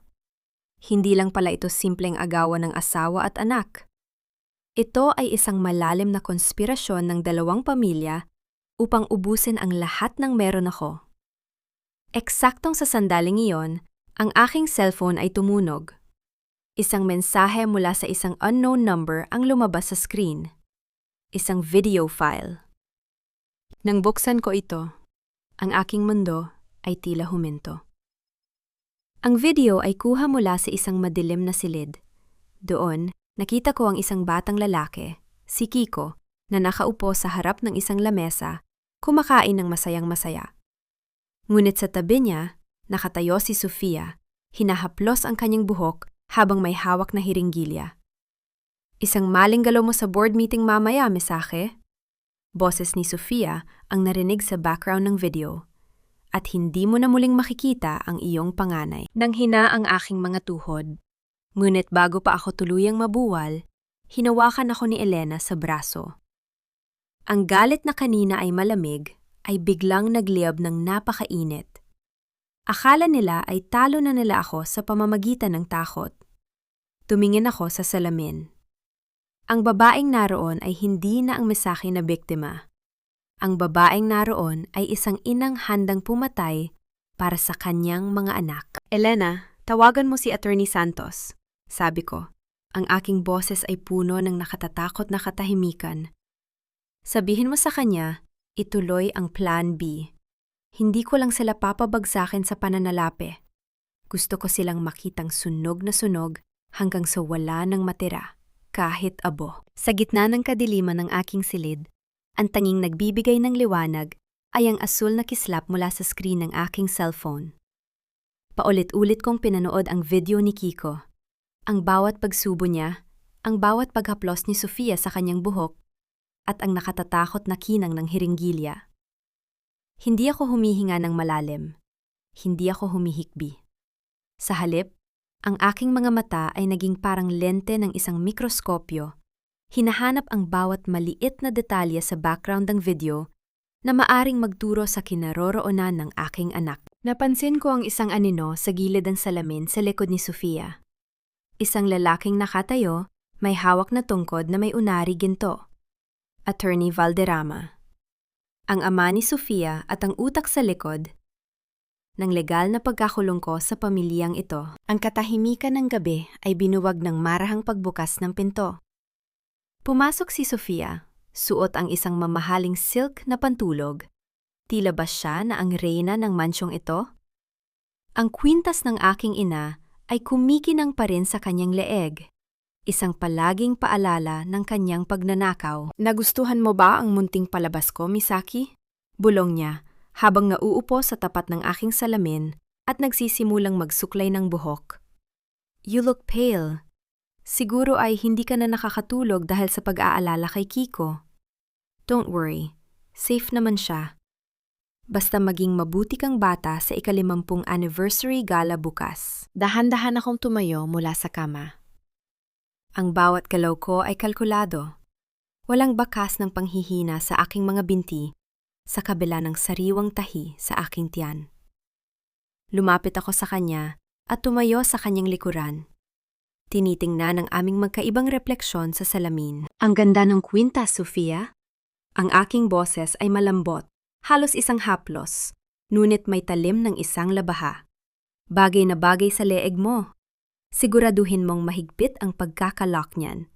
Hindi lang pala ito simpleng agawan ng asawa at anak. Ito ay isang malalim na konspirasyon ng dalawang pamilya upang ubusin ang lahat ng meron ako. Eksaktong sa sandaling iyon, ang aking cellphone ay tumunog. Isang mensahe mula sa isang unknown number ang lumabas sa screen. Isang video file. Nang buksan ko ito, ang aking mundo ay tila huminto. Ang video ay kuha mula sa isang madilim na silid. Doon, nakita ko ang isang batang lalaki, si Kiko, na nakaupo sa harap ng isang lamesa, kumakain ng masayang-masaya. Ngunit sa tabi niya, nakatayo si Sofia, hinahaplos ang kanyang buhok habang may hawak na hiringgilya. "Isang maling galaw mo sa board meeting mamaya, Misaki?" Boses ni Sofia ang narinig sa background ng video. "At hindi mo na muling makikita ang iyong panganay." Nang hina ang aking mga tuhod. Ngunit bago pa ako tuluyang mabuwal, hinawakan ako ni Elena sa braso. Ang galit na kanina ay malamig, ay biglang nagliyab ng napakainit. Akala nila ay talo na nila ako sa pamamagitan ng takot. Tumingin ako sa salamin. Ang babaeng naroon ay hindi na ang Misaki na biktima. Ang babaeng naroon ay isang inang handang pumatay para sa kanyang mga anak. "Elena, tawagan mo si Attorney Santos," sabi ko. Ang aking boses ay puno ng nakatatakot na katahimikan. "Sabihin mo sa kanya, ituloy ang Plan B. Hindi ko lang sila papabagsakin sa pananalapi. Gusto ko silang makitang sunog na sunog hanggang sa wala nang matira, kahit abo." Sa gitna ng kadiliman ng aking silid, ang tanging nagbibigay ng liwanag ay ang asul na kislap mula sa screen ng aking cellphone. Paulit-ulit kong pinanood ang video ni Kiko. Ang bawat pagsubo niya, ang bawat paghaplos ni Sofia sa kanyang buhok, at ang nakatatakot na kinang ng hiringgilya. Hindi ako humihinga ng malalim. Hindi ako humihikbi. Sa halip, ang aking mga mata ay naging parang lente ng isang mikroskopyo. Hinahanap ang bawat maliit na detalye sa background ng video na maaring magturo sa kinaroroonan ng aking anak. Napansin ko ang isang anino sa gilid ng salamin sa likod ni Sofia. Isang lalaking nakatayo, may hawak na tungkod na may unari ginto. Attorney Valderrama. Ang ama ni Sofia at ang utak sa likod ng legal na pagkakulong ko sa pamilyang ito. Ang katahimikan ng gabi ay binuwag ng marahang pagbukas ng pinto. Pumasok si Sofia, suot ang isang mamahaling silk na pantulog. Tila ba siya na ang reyna ng mansyong ito? Ang kwintas ng aking ina ay kumikinang pa rin sa kanyang leeg. Isang palaging paalala ng kanyang pagnanakaw. "Nagustuhan mo ba ang munting palabas ko, Misaki?" Bulong niya habang nauupo sa tapat ng aking salamin at nagsisimulang magsuklay ng buhok. "You look pale. Siguro ay hindi ka na nakakatulog dahil sa pag-aalala kay Kiko." "Don't worry, safe naman siya. Basta maging mabuti kang bata sa 50 anniversary gala bukas." Dahan-dahan akong tumayo mula sa kama. Ang bawat galaw ko ay kalkulado. Walang bakas ng panghihina sa aking mga binti sa kabila ng sariwang tahi sa aking tiyan. Lumapit ako sa kanya at tumayo sa kanyang likuran. Tinitingnan ang aming magkaibang refleksyon sa salamin. "Ang ganda ng kwintas, Sofia." Ang aking boses ay malambot, halos isang haplos, ngunit may talim ng isang labaha. "Bagay na bagay sa leeg mo. Siguraduhin mong mahigpit ang pagkakalock niyan.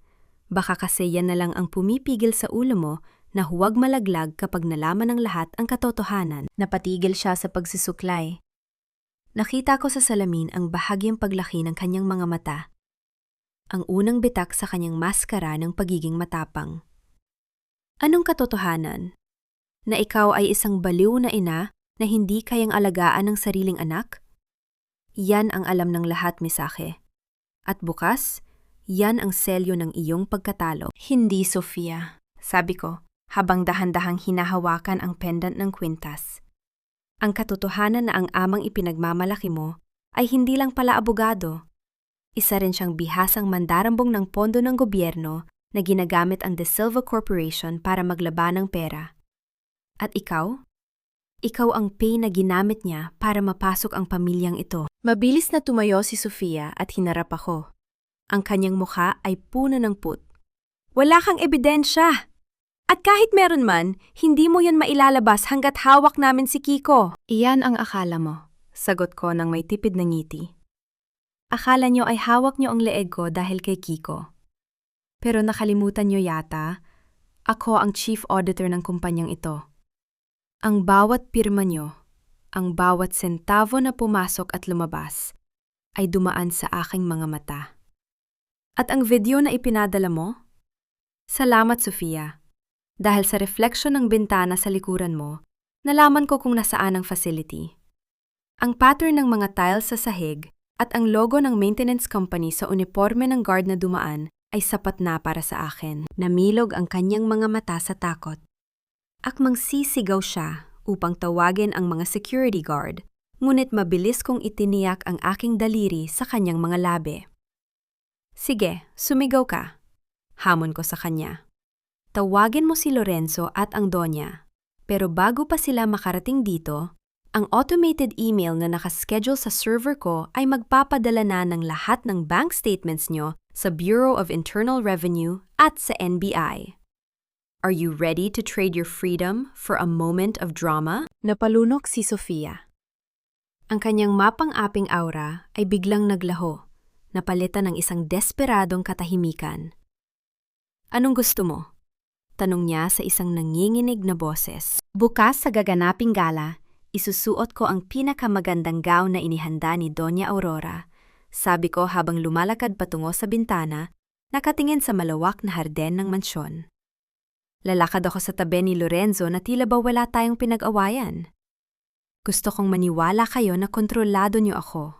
Baka kasi yan na lang ang pumipigil sa ulo mo na huwag malaglag kapag nalaman ng lahat ang katotohanan. Napatigil siya sa pagsusuklay. Nakita ko sa salamin ang bahagyang paglaki ng kanyang mga mata. Ang unang bitak sa kanyang maskara ng pagiging matapang. Anong katotohanan? Na ikaw ay isang baliw na ina na hindi kayang alagaan ng sariling anak? Yan ang alam ng lahat, Misaki. At bukas, yan ang selyo ng iyong pagkatalo. Hindi, Sofia, sabi ko, habang dahan-dahang hinahawakan ang pendant ng kwintas. Ang katotohanan na ang amang ipinagmamalaki mo ay hindi lang pala abogado. Isa rin siyang bihasang mandarambong ng pondo ng gobyerno na ginagamit ang De Silva Corporation para maglaban ng pera. At ikaw? Ikaw ang pay na ginamit niya para mapasok ang pamilyang ito. Mabilis na tumayo si Sofia at hinarap ako. Ang kanyang mukha ay puno ng put. Wala kang ebidensya! At kahit meron man, hindi mo yan mailalabas hanggat hawak namin si Kiko. Iyan ang akala mo, sagot ko ng may tipid na ngiti. Akala nyo ay hawak nyo ang leeg ko dahil kay Kiko. Pero nakalimutan nyo yata, ako ang chief auditor ng kumpanyang ito. Ang bawat pirma nyo, ang bawat sentavo na pumasok at lumabas, ay dumaan sa aking mga mata. At ang video na ipinadala mo? Salamat, Sofia. Dahil sa refleksyon ng bintana sa likuran mo, nalaman ko kung nasaan ang facility. Ang pattern ng mga tiles sa sahig at ang logo ng maintenance company sa uniforme ng guard na dumaan ay sapat na para sa akin. Namilog ang kanyang mga mata sa takot. Akmang sisigaw siya upang tawagin ang mga security guard, ngunit mabilis kong itiniyak ang aking daliri sa kanyang mga labi. Sige, sumigaw ka. Hamon ko sa kanya. Tawagin mo si Lorenzo at ang Donya. Pero bago pa sila makarating dito, ang automated email na nakaschedule sa server ko ay magpapadala na ng lahat ng bank statements nyo sa Bureau of Internal Revenue at sa NBI. Are you ready to trade your freedom for a moment of drama? Napalunok si Sofia. Ang kanyang mapang-aping aura ay biglang naglaho, napalitan ng isang desperadong katahimikan. Anong gusto mo? Tanong niya sa isang nanginginig na boses. Bukas sa gaganaping gala, isusuot ko ang pinakamagandang gown na inihanda ni Doña Aurora, sabi ko habang lumalakad patungo sa bintana, nakatingin sa malawak na harden ng mansyon. Lalakad ako sa tabi ni Lorenzo na tila ba wala tayong pinag-awayan. Gusto kong maniwala kayo na kontrolado niyo ako.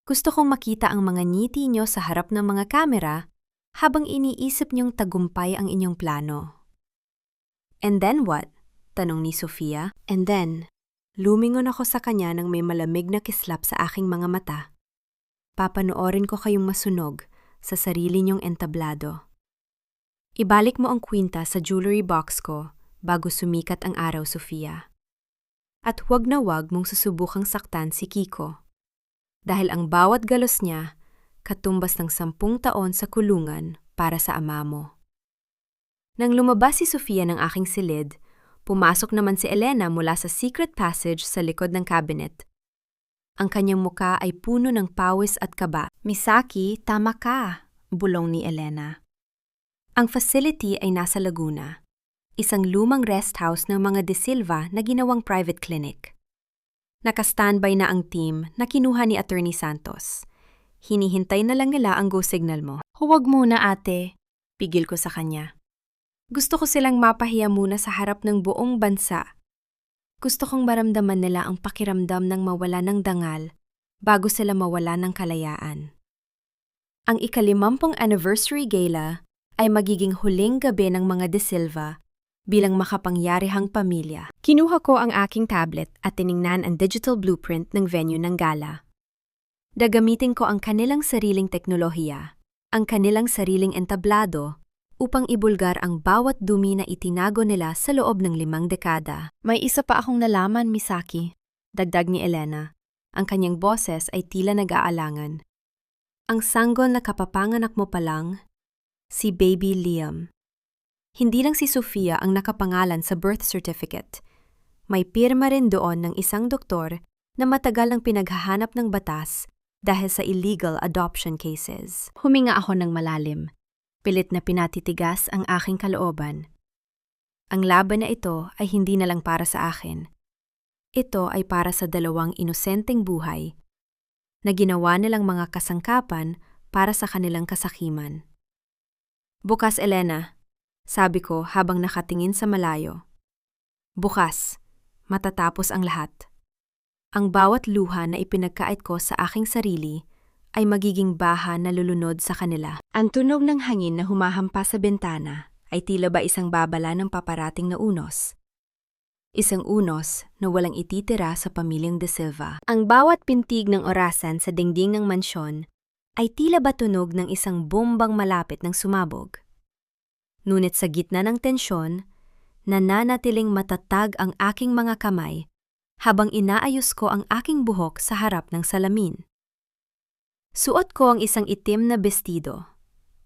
Gusto kong makita ang mga ngiti niyo sa harap ng mga kamera habang iniisip niyong tagumpay ang inyong plano. And then what? Tanong ni Sofia. And then, lumingon ako sa kanya nang may malamig na kislap sa aking mga mata. Papanoorin ko kayong masunog sa sarili niyong entablado. Ibalik mo ang kwinta sa jewelry box ko bago sumikat ang araw, Sofia. At huwag na huwag mong susubukang saktan si Kiko. Dahil ang bawat galos niya, katumbas ng 10 taon sa kulungan para sa ama mo. Nang lumabas si Sofia ng aking silid, pumasok naman si Elena mula sa secret passage sa likod ng cabinet. Ang kanyang muka ay puno ng pawis at kaba. Misaki, tama ka, bulong ni Elena. Ang facility ay nasa Laguna, isang lumang rest house ng mga De Silva na ginawang private clinic. Naka-standby na ang team na kinuha ni Attorney Santos. Hinihintay na lang nila ang go signal mo. Huwag muna, ate. Pigil ko sa kanya. Gusto ko silang mapahiya muna sa harap ng buong bansa. Gusto kong maramdaman nila ang pakiramdam ng mawala ng dangal bago sila mawala ng kalayaan. Ang 50th anniversary gala ay magiging huling gabi ng mga De Silva bilang makapangyarihang pamilya. Kinuha ko ang aking tablet at tiningnan ang digital blueprint ng venue ng gala. Gagamitin ko ang kanilang sariling teknolohiya, ang kanilang sariling entablado, upang ibulgar ang bawat dumi na itinago nila sa loob ng 5 dekada. May isa pa akong nalaman, Misaki. Dagdag ni Elena. Ang kanyang boses ay tila nag-aalangan. Ang sanggol na kapapanganak mo pa lang, si Baby Liam. Hindi lang si Sofia ang nakapangalan sa birth certificate. May pirma rin doon ng isang doktor na matagal ang pinaghahanap ng batas dahil sa illegal adoption cases. Huminga ako ng malalim. Pilit na pinatitigas ang aking kalooban. Ang laban na ito ay hindi na lang para sa akin. Ito ay para sa dalawang inosenteng buhay na ginawa nilang mga kasangkapan para sa kanilang kasakiman. Bukas, Elena, sabi ko habang nakatingin sa malayo. Bukas, matatapos ang lahat. Ang bawat luha na ipinagkait ko sa aking sarili ay magiging baha na lulunod sa kanila. Ang tunog ng hangin na humahampas sa bintana ay tila ba isang babala ng paparating na unos. Isang unos na walang ititira sa pamilyang De Silva. Ang bawat pintig ng orasan sa dingding ng mansyon ay tila ba tunog ng isang bombang malapit ng sumabog. Ngunit sa gitna ng tensyon, nananatiling matatag ang aking mga kamay habang inaayos ko ang aking buhok sa harap ng salamin. Suot ko ang isang itim na bestido,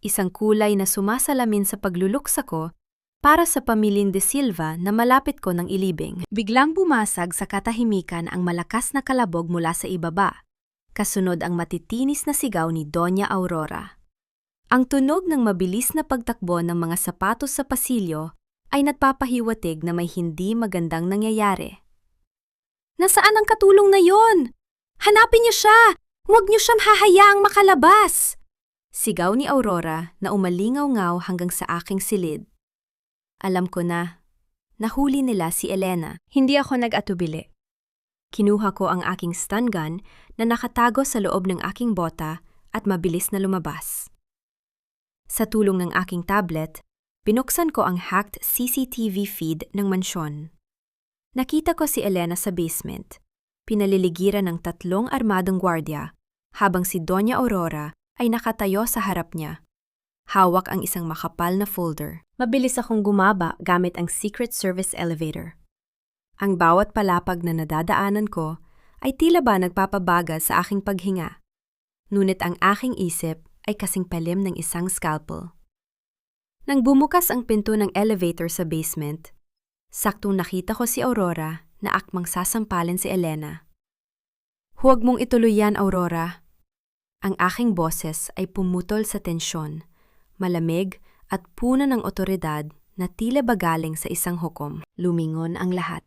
isang kulay na sumasalamin sa pagluluksa ko para sa pamilyang De Silva na malapit ko ng ilibing. Biglang bumasag sa katahimikan ang malakas na kalabog mula sa ibaba, kasunod ang matitinis na sigaw ni Doña Aurora. Ang tunog ng mabilis na pagtakbo ng mga sapatos sa pasilyo ay nagpapahiwatig na may hindi magandang nangyayari. Nasaan ang katulong na yon? Hanapin niyo siya! Huwag niyo siyang hahayaang makalabas! Sigaw ni Aurora na umalingaw-ngaw hanggang sa aking silid. Alam ko na, nahuli nila si Elena. Hindi ako nag-atubili. Kinuha ko ang aking stun gun na nakatago sa loob ng aking bota at mabilis na lumabas. Sa tulong ng aking tablet, binuksan ko ang hacked CCTV feed ng mansyon. Nakita ko si Elena sa basement, pinaliligiran ng 3 armadong gwardiya, habang si Doña Aurora ay nakatayo sa harap niya. Hawak ang isang makapal na folder. Mabilis akong gumaba gamit ang Secret Service elevator. Ang bawat palapag na nadadaanan ko ay tila ba nagpapabagal sa aking paghinga. Ngunit ang aking isip ay kasing palim ng isang scalpel. Nang bumukas ang pinto ng elevator sa basement, saktong nakita ko si Aurora na akmang sasampalin si Elena. Huwag mong ituloy yan, Aurora. Ang aking boses ay pumutol sa tensyon, malamig at puno ng otoridad na tila ba galing sa isang hukom. Lumingon ang lahat.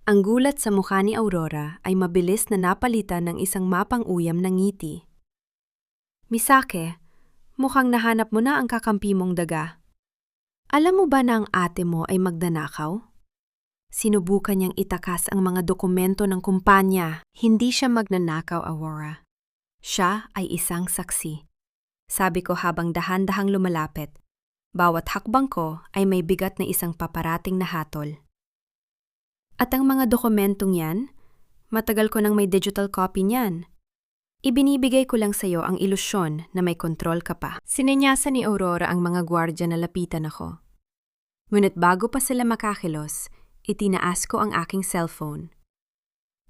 Ang gulat sa mukha ni Aurora ay mabilis na napalitan ng isang mapang-uyam na ngiti. Misake, mukhang nahanap mo na ang kakampi mong daga. Alam mo ba na ang ate mo ay magnanakaw? Sinubukan niyang itakas ang mga dokumento ng kumpanya. Hindi siya magnanakaw, Aurora. Siya ay isang saksi. Sabi ko habang dahan-dahang lumalapit. Bawat hakbang ko ay may bigat na isang paparating na hatol. At ang mga dokumentong yan, matagal ko nang may digital copy niyan. Ibinibigay ko lang sa iyo ang ilusyon na may kontrol ka pa. Sininyasan ni Aurora ang mga gwardya na lapitan ako. Ngunit bago pa sila makakilos, itinaas ko ang aking cellphone.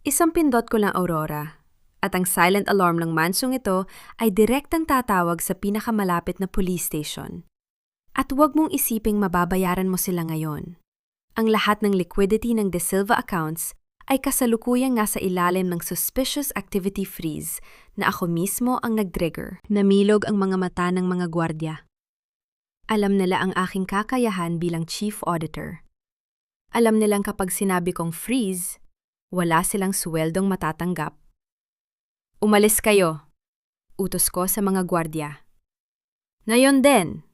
Isang pindot ko lang, Aurora, at ang silent alarm ng mansong ito ay direktang tatawag sa pinakamalapit na police station. At huwag mong isiping mababayaran mo sila ngayon. Ang lahat ng liquidity ng De Silva accounts ay kasalukuyang nasa ilalim ng suspicious activity freeze na ako mismo ang nag-trigger. Namilog ang mga mata ng mga gwardya. Alam nila ang aking kakayahan bilang chief auditor. Alam nilang kapag sinabi kong freeze, wala silang suweldong matatanggap. Umalis kayo, utos ko sa mga gwardya. Ngayon din.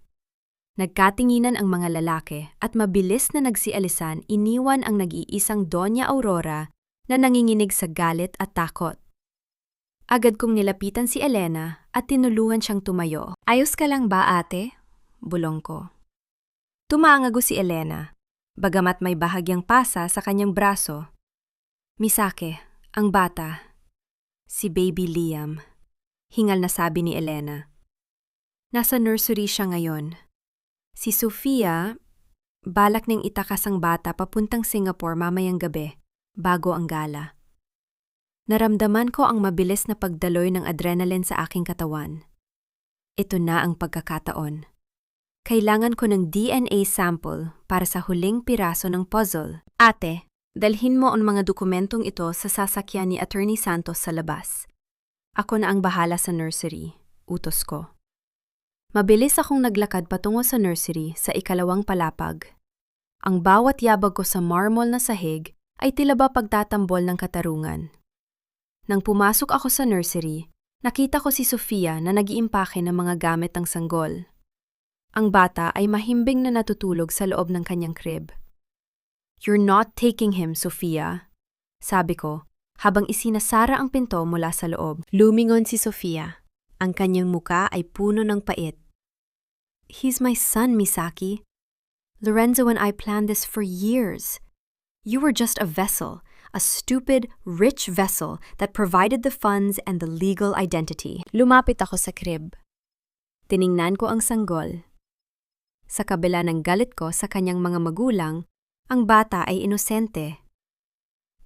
Nagkatinginan ang mga lalaki at mabilis na nagsialisan iniwan ang nag-iisang Doña Aurora na nanginginig sa galit at takot. Agad kong nilapitan si Elena at tinulungan siyang tumayo. Ayos ka lang ba, ate? Bulong ko. Tumangago si Elena, bagamat may bahagyang pasa sa kanyang braso. Misake, ang bata. Si Baby Liam. Hingal na sabi ni Elena. Nasa nursery siya ngayon. Si Sofia, balak niyang itakas ang bata papuntang Singapore mamayang gabi, bago ang gala. Naramdaman ko ang mabilis na pagdaloy ng adrenaline sa aking katawan. Ito na ang pagkakataon. Kailangan ko ng DNA sample para sa huling piraso ng puzzle. Ate, dalhin mo ang mga dokumentong ito sa sasakyan ni Attorney Santos sa labas. Ako na ang bahala sa nursery, utos ko. Mabilis akong naglakad patungo sa nursery sa ikalawang palapag. Ang bawat yabag ko sa marmol na sahig ay tila ba pagtatambol ng katarungan. Nang pumasok ako sa nursery, nakita ko si Sofia na nag-iimpake ng mga gamit ng sanggol. Ang bata ay mahimbing na natutulog sa loob ng kanyang crib. "You're not taking him, Sofia," sabi ko, habang isinasara ang pinto mula sa loob. Lumingon si Sofia. Ang kanyang muka ay puno ng pait. "He's my son, Misaki. Lorenzo and I planned this for years. You were just a vessel, a stupid, rich vessel that provided the funds and the legal identity." Lumapit ako sa crib. Tiningnan ko ang sanggol. Sa kabila ng galit ko sa kanyang mga magulang, ang bata ay inosente.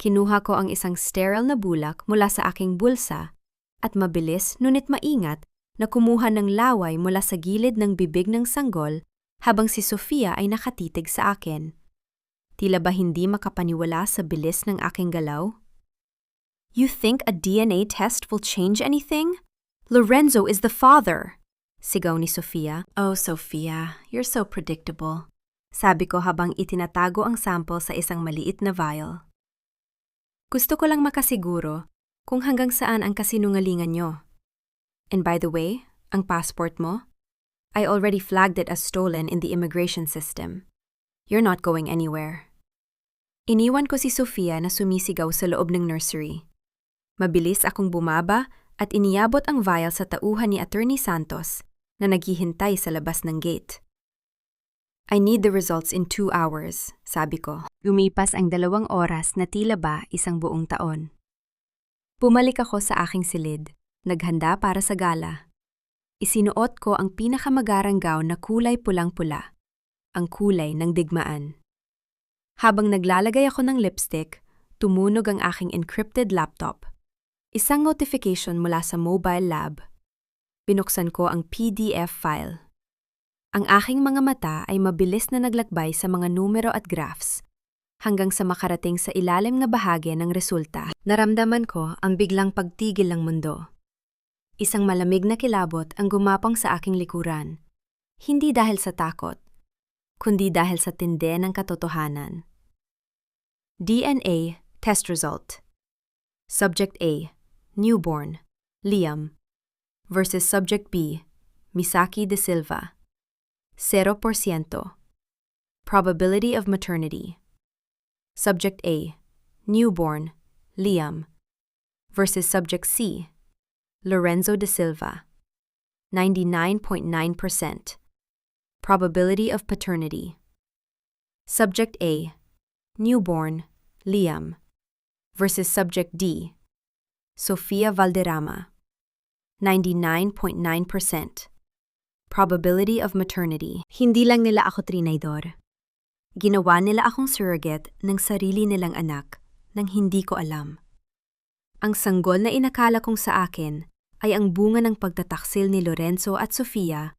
Kinuha ko ang isang sterile na bulak mula sa aking bulsa at mabilis ngunit maingat na kumuha ng laway mula sa gilid ng bibig ng sanggol habang si Sofia ay nakatitig sa akin. Tila ba hindi makapaniwala sa bilis ng aking galaw? "You think a DNA test will change anything? Lorenzo is the father!" Sigaw ni Sofia. "Oh, Sofia, you're so predictable," sabi ko habang itinatago ang sample sa isang maliit na vial. Gusto ko lang makasiguro kung hanggang saan ang kasinungalingan nyo. And by the way, ang passport mo? I already flagged it as stolen in the immigration system. You're not going anywhere. Iniwan ko si Sofia na sumisigaw sa loob ng nursery. Mabilis akong bumaba at iniyabot ang vial sa tauhan ni Attorney Santos na naghihintay sa labas ng gate. "I need the results in 2 hours, sabi ko. Lumipas ang 2 oras na tila ba isang buong taon. Bumalik ako sa aking silid, naghanda para sa gala. Isinuot ko ang pinakamagarang gown na kulay pulang-pula, ang kulay ng digmaan. Habang naglalagay ako ng lipstick, tumunog ang aking encrypted laptop. Isang notification mula sa mobile lab. Binuksan ko ang PDF file. Ang aking mga mata ay mabilis na naglakbay sa mga numero at graphs, hanggang sa makarating sa ilalim na bahagi ng resulta. Naramdaman ko ang biglang pagtigil ng mundo. Isang malamig na kilabot ang gumapang sa aking likuran. Hindi dahil sa takot, kundi dahil sa tindi ng katotohanan. DNA test result. Subject A, newborn, Liam, versus Subject B, Misaki De Silva. 0%. Probability of maternity. Subject A, newborn, Liam, versus Subject C, Lorenzo De Silva. 99.9%. Probability of paternity. Subject A, newborn, Liam, versus Subject D, Sofia Valderrama. 99.9%. Probability of maternity. Hindi lang nila ako trinaydor. Ginawa nila akong surrogate ng sarili nilang anak nang hindi ko alam. Ang sanggol na inakala kong sa akin ay ang bunga ng pagtataksil ni Lorenzo at Sofia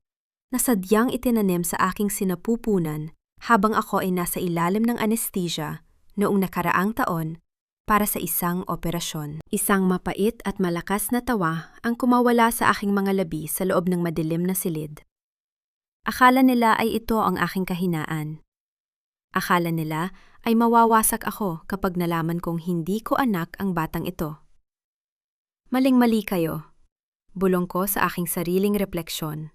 na sadyang itinanim sa aking sinapupunan habang ako ay nasa ilalim ng anesthesia noong nakaraang taon para sa isang operasyon. Isang mapait at malakas na tawa ang kumawala sa aking mga labi sa loob ng madilim na silid. Akala nila ay ito ang aking kahinaan. Akala nila ay mawawasak ako kapag nalaman kong hindi ko anak ang batang ito. Maling-mali kayo. Bulong ko sa aking sariling refleksyon.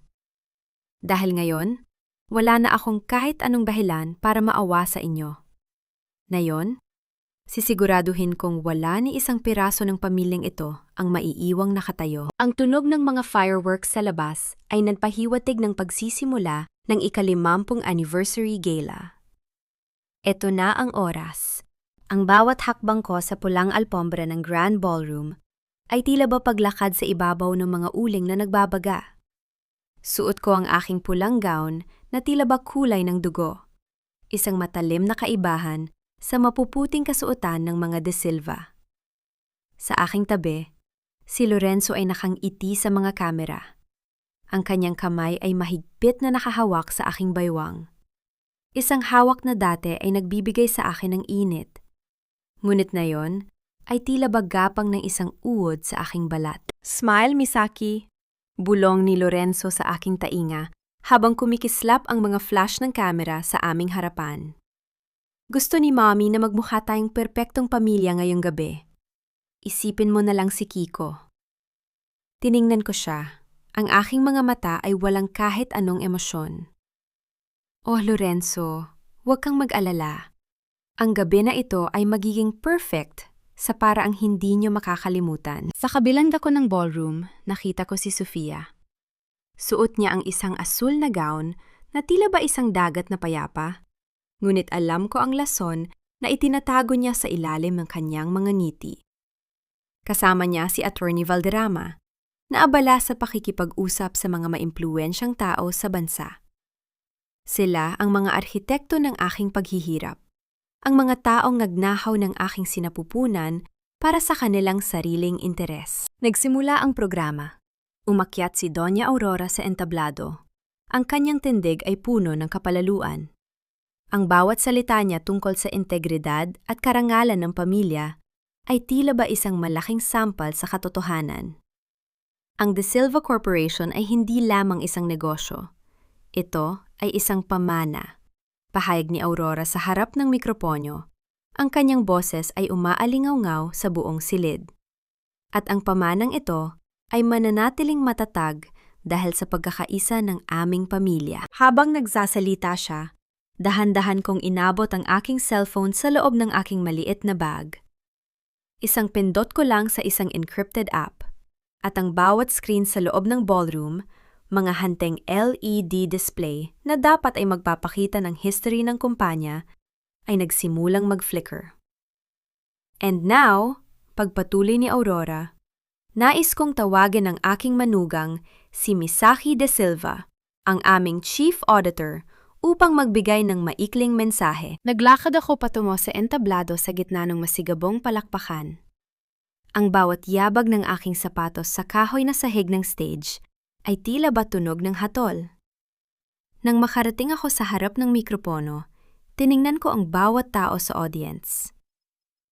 Dahil ngayon, wala na akong kahit anong dahilan para maawa sa inyo. Ngayon, sisiguraduhin kong wala ni isang piraso ng pamilyang ito ang maiiwang nakatayo. Ang tunog ng mga fireworks sa labas ay nagpahiwatig ng pagsisimula ng ika-50 anniversary gala. Ito na ang oras. Ang bawat hakbang ko sa pulang alpombra ng Grand Ballroom ay tila ba paglakad sa ibabaw ng mga uling na nagbabaga. Suot ko ang aking pulang gown na tila ba kulay ng dugo. Isang matalim na kaibahan sa mapuputing kasuotan ng mga De Silva. Sa aking tabi, si Lorenzo ay nakangiti sa mga kamera. Ang kanyang kamay ay mahigpit na nakahawak sa aking baywang. Isang hawak na dati ay nagbibigay sa akin ng init. Ngunit na yon ay tila ba gapang ng isang uod sa aking balat. "Smile, Misaki," bulong ni Lorenzo sa aking tainga habang kumikislap ang mga flash ng kamera sa aming harapan. Gusto ni Mommy na magmukha tayong perpektong pamilya ngayong gabi. Isipin mo na lang si Kiko. Tiningnan ko siya. Ang aking mga mata ay walang kahit anong emosyon. Oh Lorenzo, huwag kang mag-alala. Ang gabi na ito ay magiging perfect sa paraang hindi nyo makakalimutan. Sa kabilang dako ng ballroom, nakita ko si Sofia. Suot niya ang isang asul na gown na tila ba isang dagat na payapa. Ngunit alam ko ang lason na itinatago niya sa ilalim ng kanyang mga ngiti. Kasama niya si Attorney Valderrama, na abala sa pakikipag-usap sa mga maimpluwensyang tao sa bansa. Sila ang mga arhitekto ng aking paghihirap, ang mga taong nagnahaw ng aking sinapupunan para sa kanilang sariling interes. Nagsimula ang programa. Umakyat si Doña Aurora sa entablado. Ang kanyang tindig ay puno ng kapalaluan. Ang bawat salita niya tungkol sa integridad at karangalan ng pamilya ay tila ba isang malaking sampal sa katotohanan. Ang De Silva Corporation ay hindi lamang isang negosyo. Ito ay isang pamana. Pahayag ni Aurora sa harap ng mikroponyo. Ang kanyang boses ay umaalingaw-ngaw sa buong silid. At ang pamanang ito ay mananatiling matatag dahil sa pagkakaisa ng aming pamilya. Habang nagsasalita siya, dahan-dahan kong inabot ang aking cellphone sa loob ng aking maliit na bag. Isang pindot ko lang sa isang encrypted app, at ang bawat screen sa loob ng ballroom, mga hanteng LED display na dapat ay magpapakita ng history ng kumpanya, ay nagsimulang mag-flicker. And now, pagpatuloy ni Aurora, nais kong tawagin ang aking manugang, si Misaki De Silva, ang aming Chief Auditor, upang magbigay ng maikling mensahe. Naglakad ako patungo sa entablado sa gitna ng masigabong palakpakan. Ang bawat yabag ng aking sapatos sa kahoy na sahig ng stage ay tila ba tunog ng hatol. Nang makarating ako sa harap ng mikropono, tiningnan ko ang bawat tao sa audience.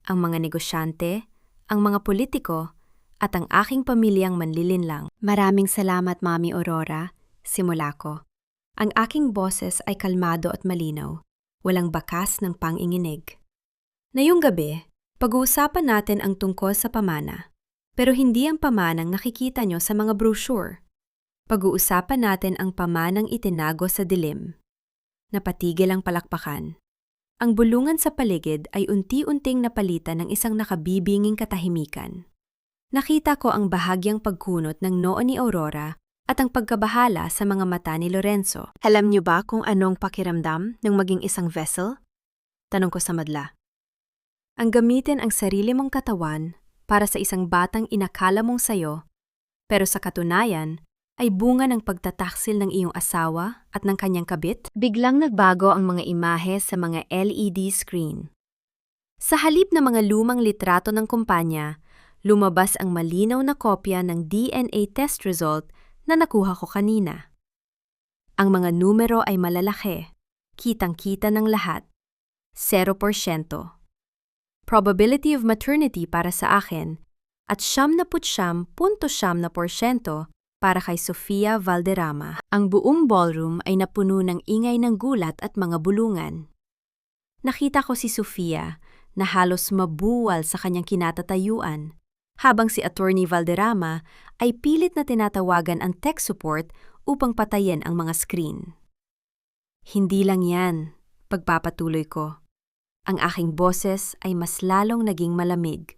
Ang mga negosyante, ang mga politiko, at ang aking pamilyang manlilinlang. Maraming salamat, Mami Aurora, simula ko. Ang aking boses ay kalmado at malinaw, walang bakas ng panginginig. Ngayong gabi, pag-uusapan natin ang tungkol sa pamana, pero hindi ang pamanang nakikita nyo sa mga brochure. Pag-uusapan natin ang pamanang itinago sa dilim. Napatigil ang palakpakan. Ang bulungan sa paligid ay unti-unting napalitan ng isang nakabibinging katahimikan. Nakita ko ang bahagyang pagkunot ng noo ni Aurora at ang pagkabahala sa mga mata ni Lorenzo. Alam niyo ba kung anong pakiramdam ng maging isang vessel? Tanong ko sa madla. Ang gamitin ang sarili mong katawan para sa isang batang inakala mong sayo, pero sa katunayan ay bunga ng pagtataksil ng iyong asawa at ng kanyang kabit? Biglang nagbago ang mga imahe sa mga LED screen. Sa halip na mga lumang litrato ng kumpanya, lumabas ang malinaw na kopya ng DNA test result na nakuha ko kanina. Ang mga numero ay malalaki, kitang-kita ng lahat. 0%. Probability of maternity para sa akin at 79.7% para kay Sofia Valderrama. Ang buong ballroom ay napuno ng ingay ng gulat at mga bulungan. Nakita ko si Sofia na halos mabuwal sa kanyang kinatatayuan, habang si Attorney Valderrama ay pilit na tinatawagan ang tech support upang patayin ang mga screen. Hindi lang yan, pagpapatuloy ko. Ang aking boses ay mas lalong naging malamig.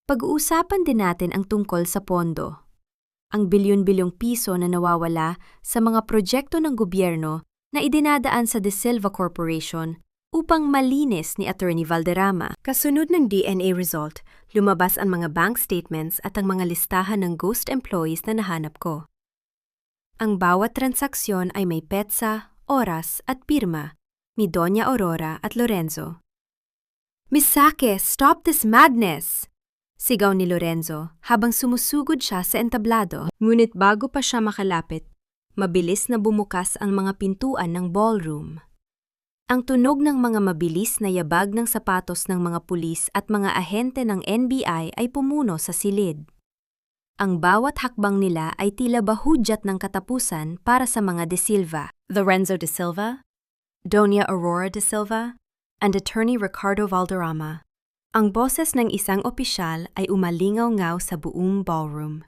Pag-uusapan din natin ang tungkol sa pondo. Ang bilyon-bilyong piso na nawawala sa mga proyekto ng gobyerno na idinadaan sa De Silva Corporation upang malinis ni Attorney Valderrama. Kasunod ng DNA result, lumabas ang mga bank statements at ang mga listahan ng ghost employees na nahanap ko. Ang bawat transaksyon ay may petsa, oras at pirma ni Doña Aurora at Lorenzo. "Misaki, stop this madness!" Sigaw ni Lorenzo habang sumusugod siya sa entablado. Ngunit bago pa siya makalapit, mabilis na bumukas ang mga pintuan ng ballroom. Ang tunog ng mga mabilis na yabag ng sapatos ng mga pulis at mga ahente ng NBI ay pumuno sa silid. Ang bawat hakbang nila ay tila ba hudyat ng katapusan para sa mga De Silva. Lorenzo De Silva, Doña Aurora De Silva, and Attorney Ricardo Valderrama. Ang boses ng isang opisyal ay umalingaw-ngaw sa buong ballroom.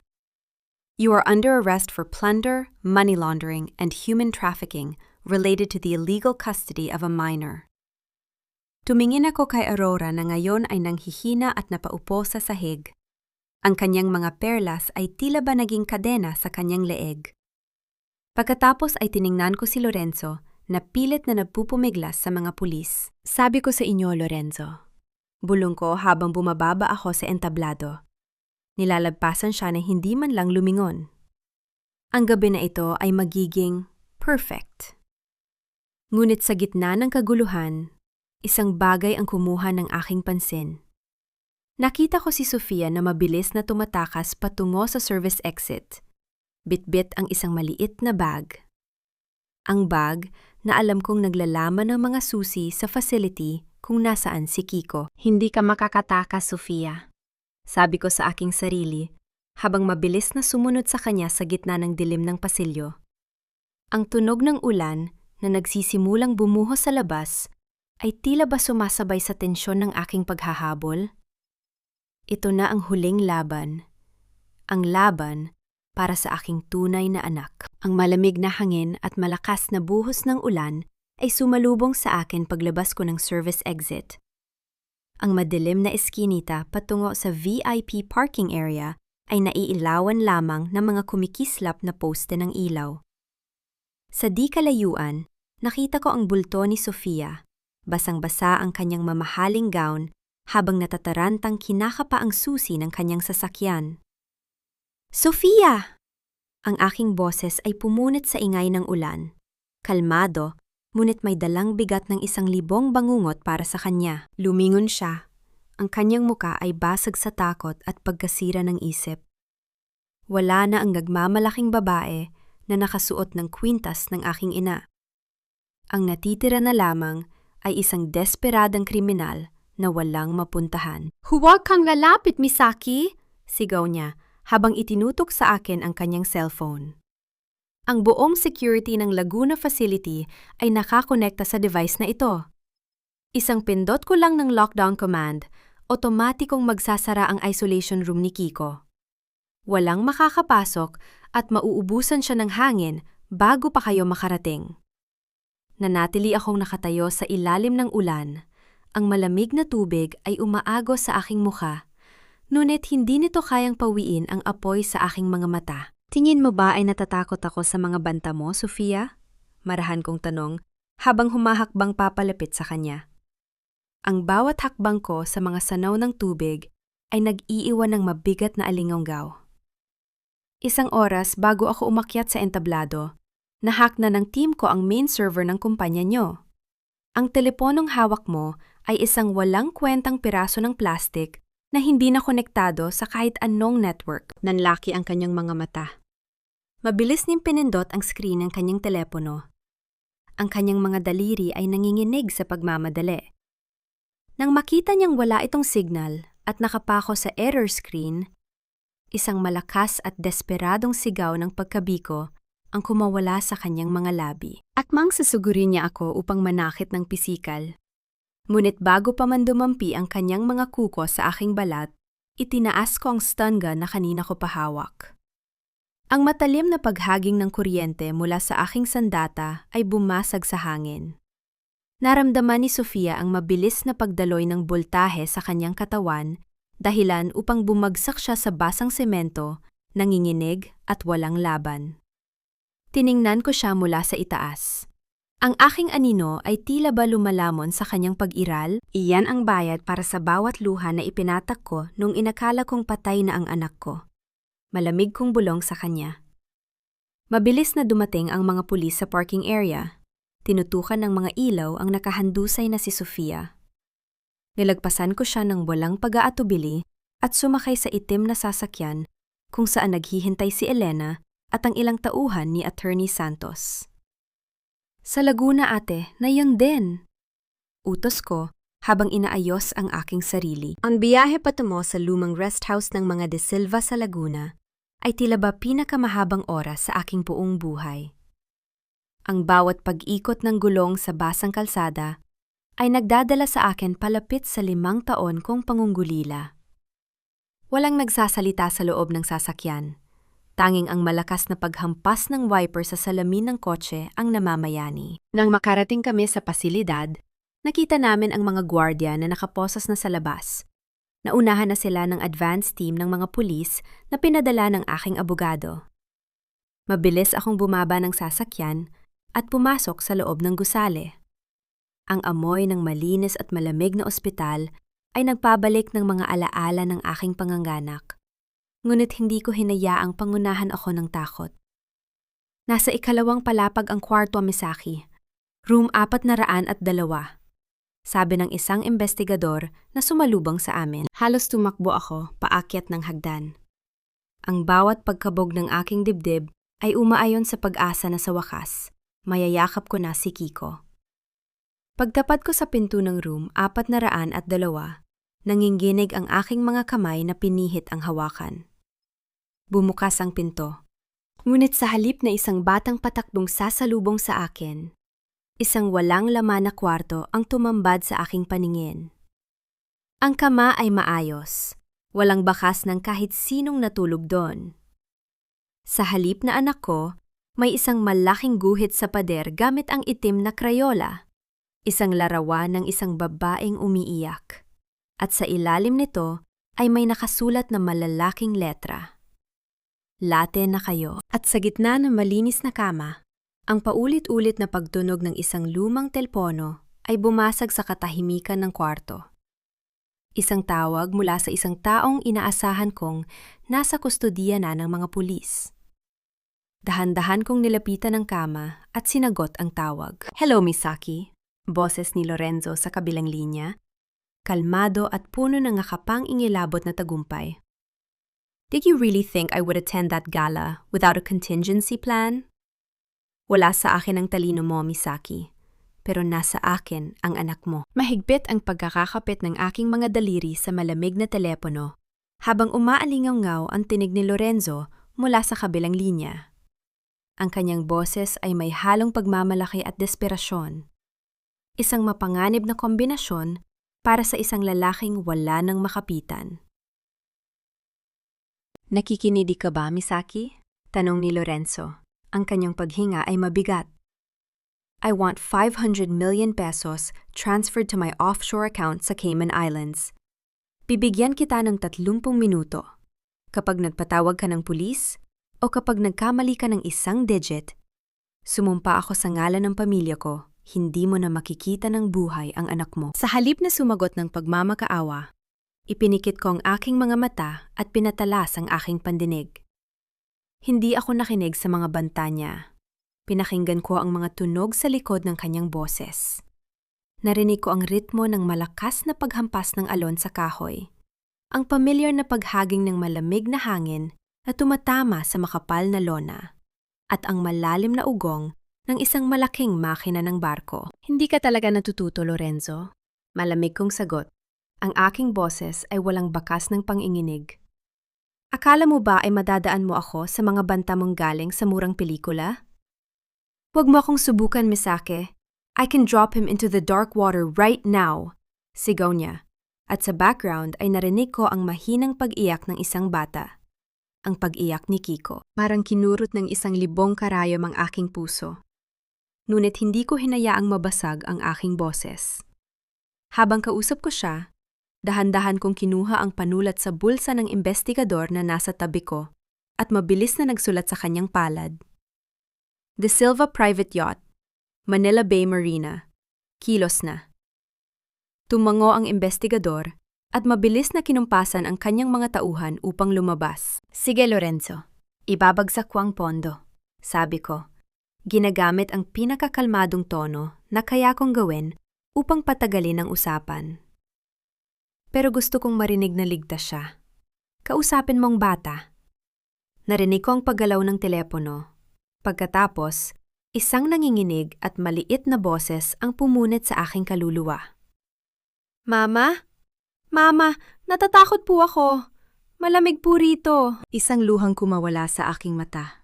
You are under arrest for plunder, money laundering, and human trafficking related to the illegal custody of a minor. Tumingin ako kay Aurora na ngayon ay nanghihina at napaupo sa sahig. Ang kanyang mga perlas ay tila ba naging kadena sa kanyang leeg. Pagkatapos ay tiningnan ko si Lorenzo na pilit na nagpupumiglas sa mga pulis. Sabi ko sa inyo, Lorenzo. Bulong ko habang bumababa ako sa entablado. Nilalagpasan siya na hindi man lang lumingon. Ang gabi na ito ay magiging perfect. Ngunit sa gitna ng kaguluhan, isang bagay ang kumuha ng aking pansin. Nakita ko si Sofia na mabilis na tumatakas patungo sa service exit. Bitbit ang isang maliit na bag. Ang bag na alam kong naglalaman ng mga susi sa facility kung nasaan si Kiko. Hindi ka makakatakas, Sofia. Sabi ko sa aking sarili, habang mabilis na sumunod sa kanya sa gitna ng dilim ng pasilyo. Ang tunog ng ulan na nagsisimulang bumuhos sa labas ay tila ba sumasabay sa tensyon ng aking paghahabol? Ito na ang huling laban. Ang laban para sa aking tunay na anak. Ang malamig na hangin at malakas na buhos ng ulan ay sumalubong sa akin paglabas ko ng service exit. Ang madilim na eskinita patungo sa VIP parking area ay naiilawan lamang ng mga kumikislap na poste ng ilaw. Sa di kalayuan, nakita ko ang bulto ni Sofia. Basang-basa ang kanyang mamahaling gown habang natatarantang kinakapa ang susi ng kanyang sasakyan. Sofia! Ang aking boses ay pumunit sa ingay ng ulan. Kalmado, ngunit may dalang bigat ng 1,000 bangungot para sa kanya. Lumingon siya. Ang kanyang muka ay basag sa takot at pagkasira ng isip. Wala na ang nagmamalaking babae na nakasuot ng kwintas ng aking ina. Ang natitira na lamang ay isang desperadang kriminal na walang mapuntahan. Huwag kang lalapit, Misaki! Sigaw niya habang itinutok sa akin ang kanyang cellphone. Ang buong security ng Laguna facility ay nakakonekta sa device na ito. Isang pindot ko lang ng lockdown command, otomatikong magsasara ang isolation room ni Kiko. Walang makakapasok at mauubusan siya ng hangin bago pa kayo makarating. Nanatili akong nakatayo sa ilalim ng ulan. Ang malamig na tubig ay umaagos sa aking mukha, ngunit hindi nito kayang pawiin ang apoy sa aking mga mata. Tingin mo ba ay natatakot ako sa mga banta mo, Sofia? Marahan kong tanong habang humahakbang papalapit sa kanya. Ang bawat hakbang ko sa mga sanaw ng tubig ay nag-iiwan ng mabigat na alingonggaw. 1 oras bago ako umakyat sa entablado, nahack na ng team ko ang main server ng kumpanya nyo. Ang teleponong hawak mo ay isang walang kwentang piraso ng plastik na hindi na konektado sa kahit anong network. Nanlaki ang kanyang mga mata. Mabilis niyang pinindot ang screen ng kanyang telepono. Ang kanyang mga daliri ay nanginginig sa pagmamadali. Nang makita niyang wala itong signal at nakapako sa error screen, isang malakas at desperadong sigaw ng pagkabiko ang kumawala sa kanyang mga labi. Akmang susugurin niya ako upang manakit ng pisikal. Ngunit bago pa man dumampi ang kanyang mga kuko sa aking balat, itinaas ko ang stun gun na kanina ko pahawak. Ang matalim na paghaging ng kuryente mula sa aking sandata ay bumasag sa hangin. Naramdaman ni Sofia ang mabilis na pagdaloy ng boltahe sa kanyang katawan, dahilan upang bumagsak siya sa basang semento, nanginginig at walang laban. Tiningnan ko siya mula sa itaas. Ang aking anino ay tila ba lumalamon sa kanyang pag-iral. Iyan ang bayad para sa bawat luha na ipinatak ko nung inakala kong patay na ang anak ko. Malamig kong bulong sa kanya. Mabilis na dumating ang mga pulis sa parking area. Tinutukan ng mga ilaw ang nakahandusay na si Sofia. Nilagpasan ko siya ng walang pag-aatubili at sumakay sa itim na sasakyan kung saan naghihintay si Elena at ang ilang tauhan ni Attorney Santos. Sa Laguna, ate, na yun din. Utos ko habang inaayos ang aking sarili. Ang biyahe patungo sa lumang rest house ng mga De Silva sa Laguna ay tila ba pinakamahabang oras sa aking buong buhay. Ang bawat pag-ikot ng gulong sa basang kalsada ay nagdadala sa akin palapit sa 5 taon kong pangunggulila. Walang nagsasalita sa loob ng sasakyan. Tanging ang malakas na paghampas ng wiper sa salamin ng kotse ang namamayani. Nang makarating kami sa pasilidad, nakita namin ang mga gwardiya na nakaposas na sa labas. Naunahan na sila ng advance team ng mga pulis na pinadala ng aking abogado. Mabilis akong bumaba ng sasakyan at pumasok sa loob ng gusale. Ang amoy ng malinis at malamig na ospital ay nagpabalik ng mga alaala ng aking panganganak. Ngunit hindi ko hinayaang pangunahan ako ng takot. Nasa 2 palapag ang kwarto, Misaki. Room 402. Sabi ng isang investigador na sumalubong sa amin. Halos tumakbo ako paakyat ng hagdan. Ang bawat pagkabog ng aking dibdib ay umaayon sa pag-asa na sa wakas, mayayakap ko na si Kiko. Pagtapat ko sa pinto ng room 402, nanginginig ang aking mga kamay na pinihit ang hawakan. Bumukas ang pinto. Ngunit sa halip na isang batang patakbong sasalubong sa akin, isang walang laman na kwarto ang tumambad sa aking paningin. Ang kama ay maayos, walang bakas ng kahit sinong natulog doon. Sa halip na anak ko, may isang malaking guhit sa pader gamit ang itim na krayola, isang larawan ng isang babaeng umiiyak. At sa ilalim nito ay may nakasulat na malalaking letra. Late na kayo. At sa gitna ng malinis na kama, ang paulit-ulit na pagtunog ng isang lumang telpono ay bumasag sa katahimikan ng kwarto. Isang tawag mula sa isang taong inaasahan kong nasa kustodiya na ng mga pulis. Dahan-dahan kong nilapitan ang kama at sinagot ang tawag. Hello, Misaki. Boses ni Lorenzo sa kabilang linya. Kalmado at puno ng ngakapang ingilabot na tagumpay. Did you really think I would attend that gala without a contingency plan? Wala sa akin ang talino mo, Misaki. Pero nasa akin ang anak mo. Mahigpit ang pagkakakapit ng aking mga daliri sa malamig na telepono habang umaalingaw-ngaw ang tinig ni Lorenzo mula sa kabilang linya. Ang kanyang boses ay may halong pagmamalaki at desperasyon. Isang mapanganib na kombinasyon para sa isang lalaking wala nang makapitan. Nakikinidi ka ba, Misaki? Tanong ni Lorenzo. Ang kanyang paghinga ay mabigat. I want 500 million pesos transferred to my offshore account sa Cayman Islands. Bibigyan kita ng 30 minuto. Kapag nagpatawag ka ng pulis o kapag nagkamali ka ng isang digit, sumumpa ako sa ngalan ng pamilya ko, hindi mo na makikita ng buhay ang anak mo. Sa halip na sumagot ng pagmamakaawa, ipinikit ko ang aking mga mata at pinatalas ang aking pandinig. Hindi ako nakinig sa mga banta niya. Pinakinggan ko ang mga tunog sa likod ng kanyang boses. Narinig ko ang ritmo ng malakas na paghampas ng alon sa kahoy. Ang pamilyar na paghaging ng malamig na hangin na tumatama sa makapal na lona. At ang malalim na ugong ng isang malaking makina ng barko. Hindi ka talaga natututo, Lorenzo. Malamig kong sagot. Ang aking boses ay walang bakas ng panginginig. Akala mo ba ay madadaan mo ako sa mga banta mong galing sa murang pelikula? Huwag mo akong subukan, Misaki. I can drop him into the dark water right now, sigaw niya. At sa background ay narinig ko ang mahinang pag-iyak ng isang bata. Ang pag-iyak ni Kiko. Parang kinurot ng 1,000 karayom ang aking puso. Ngunit hindi ko hinayaang mabasag ang aking boses. Habang kausap ko siya, dahan-dahan kong kinuha ang panulat sa bulsa ng investigador na nasa tabi ko at mabilis na nagsulat sa kanyang palad. De Silva Private Yacht, Manila Bay Marina, kilos na. Tumango ang investigador at mabilis na kinumpasan ang kanyang mga tauhan upang lumabas. Sige, Lorenzo, ibabagsak ko ang pondo, sabi ko. Ginagamit ang pinakakalmadong tono na kaya kong gawin upang patagalin ang usapan. Pero gusto kong marinig na ligtas siya. Kausapin mong bata. Narinig ko ang paggalaw ng telepono. Pagkatapos, isang nanginginig at maliit na boses ang pumunit sa aking kaluluwa. Mama? Mama, natatakot po ako. Malamig po rito. Isang luhang kumawala sa aking mata.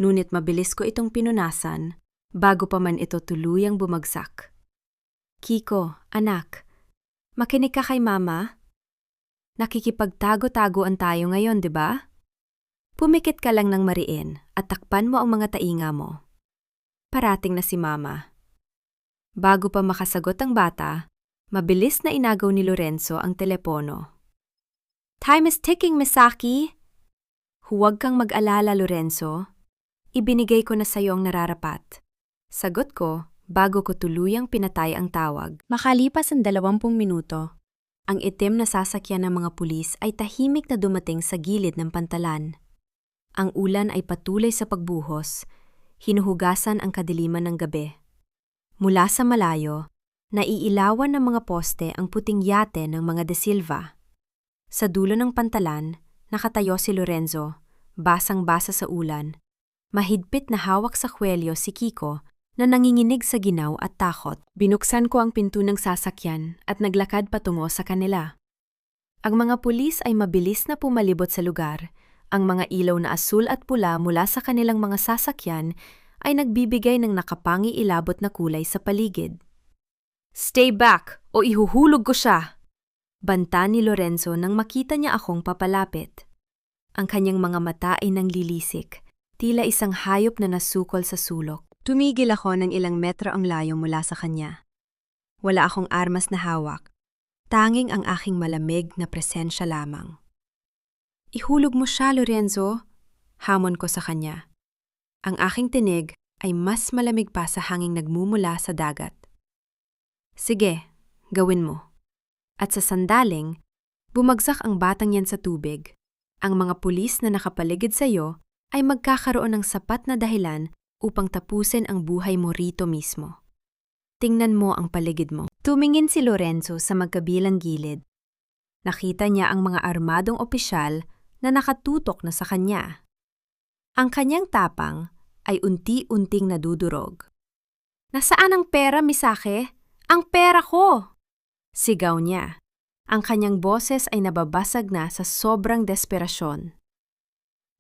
Ngunit mabilis ko itong pinunasan bago pa man ito tuluyang bumagsak. Kiko, anak, makinig ka kay mama. Nakikipagtago-tagoan tayo ngayon, di ba? Pumikit ka lang ng mariin at takpan mo ang mga tainga mo. Parating na si mama. Bago pa makasagot ang bata, mabilis na inagaw ni Lorenzo ang telepono. Time is ticking, Misaki! Huwag kang mag-alala, Lorenzo. Ibinigay ko na sa'yo ang nararapat. Sagot ko bago ko tuluyang pinatay ang tawag. Makalipas ang 20 minuto, ang itim na sasakyan ng mga pulis ay tahimik na dumating sa gilid ng pantalan. Ang ulan ay patuloy sa pagbuhos, hinuhugasan ang kadiliman ng gabi. Mula sa malayo, naiilawan ng mga poste ang puting yate ng mga De Silva. Sa dulo ng pantalan, nakatayo si Lorenzo, basang-basa sa ulan. Mahigpit na hawak sa kwelyo si Kiko na nanginginig sa ginaw at takot. Binuksan ko ang pinto ng sasakyan at naglakad patungo sa kanila. Ang mga pulis ay mabilis na pumalibot sa lugar. Ang mga ilaw na asul at pula mula sa kanilang mga sasakyan ay nagbibigay ng nakapangi-ilabot na kulay sa paligid. Stay back o ihuhulog ko siya! Banta ni Lorenzo nang makita niya akong papalapit. Ang kanyang mga mata ay nanglilisik, tila isang hayop na nasukol sa sulok. Tumigil ako ng ilang metro ang layo mula sa kanya. Wala akong armas na hawak, tanging ang aking malamig na presensya lamang. Ihulog mo siya, Lorenzo, hamon ko sa kanya. Ang aking tinig ay mas malamig pa sa hanging nagmumula sa dagat. Sige, gawin mo. At sa sandaling, bumagsak ang batang yan sa tubig. Ang mga pulis na nakapaligid sa iyo ay magkakaroon ng sapat na dahilan upang tapusin ang buhay mo rito mismo. Tingnan mo ang paligid mo. Tumingin si Lorenzo sa magkabilang gilid. Nakita niya ang mga armadong opisyal na nakatutok na sa kanya. Ang kanyang tapang ay unti-unting nadudurog. Nasaan ang pera, Misaki? Ang pera ko! Sigaw niya. Ang kanyang boses ay nababasag na sa sobrang desperasyon.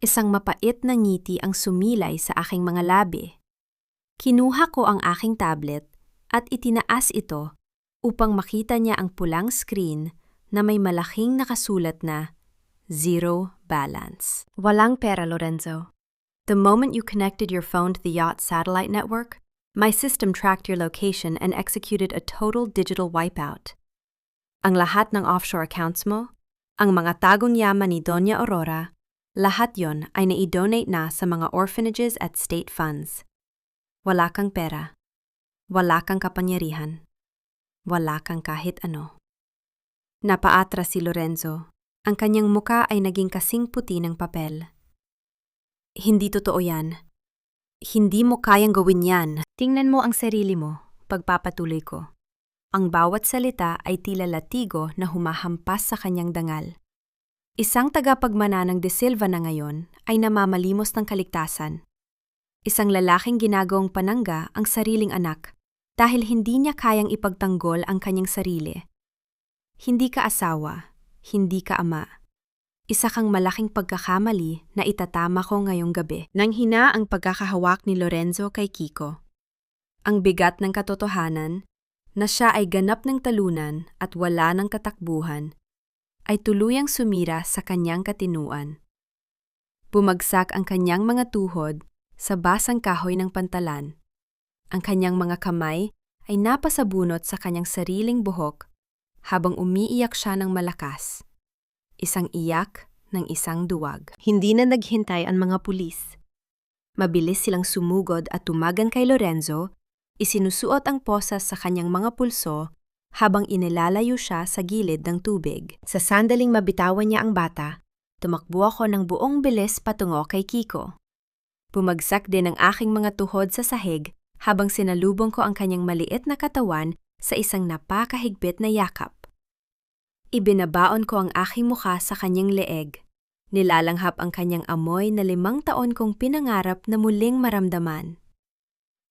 Isang mapait na ngiti ang sumilay sa aking mga labi. Kinuha ko ang aking tablet at itinaas ito upang makita niya ang pulang screen na may malaking nakasulat na Zero Balance. Walang pera, Lorenzo. The moment you connected your phone to the yacht satellite network, my system tracked your location and executed a total digital wipeout. Ang lahat ng offshore accounts mo, ang mga tagong yaman ni Doña Aurora, lahat yon ay nai-donate na sa mga orphanages at state funds. Wala kang pera. Wala kang kapangyarihan. Wala kang kahit ano. Napaatras si Lorenzo. Ang kanyang muka ay naging kasing puti ng papel. Hindi totoo yan. Hindi mo kayang gawin yan. Tingnan mo ang sarili mo, pagpapatuloy ko. Ang bawat salita ay tila latigo na humahampas sa kanyang dangal. Isang tagapagmana ng De Silva na ngayon ay namamalimos ng kaligtasan. Isang lalaking ginagawang panangga ang sariling anak dahil hindi niya kayang ipagtanggol ang kanyang sarili. Hindi ka asawa, hindi ka ama. Isa kang malaking pagkakamali na itatama ko ngayong gabi. Nang hina ang pagkakahawak ni Lorenzo kay Kiko. Ang bigat ng katotohanan na siya ay ganap ng talunan at wala ng katakbuhan ay tuluyang sumira sa kanyang katinuan. Bumagsak ang kanyang mga tuhod sa basang kahoy ng pantalan. Ang kanyang mga kamay ay napasabunot sa kanyang sariling buhok habang umiiyak siya ng malakas. Isang iyak ng isang duwag. Hindi na naghintay ang mga pulis. Mabilis silang sumugod at tumagan kay Lorenzo, isinusuot ang posas sa kanyang mga pulso habang inilalayo siya sa gilid ng tubig. Sa sandaling mabitawan niya ang bata, tumakbo ako ng buong bilis patungo kay Kiko. Bumagsak din ang aking mga tuhod sa sahig habang sinalubong ko ang kanyang maliit na katawan sa isang napakahigpit na yakap. Ibinabaon ko ang aking mukha sa kanyang leeg. Nilalanghap ang kanyang amoy na 5 taon kong pinangarap na muling maramdaman.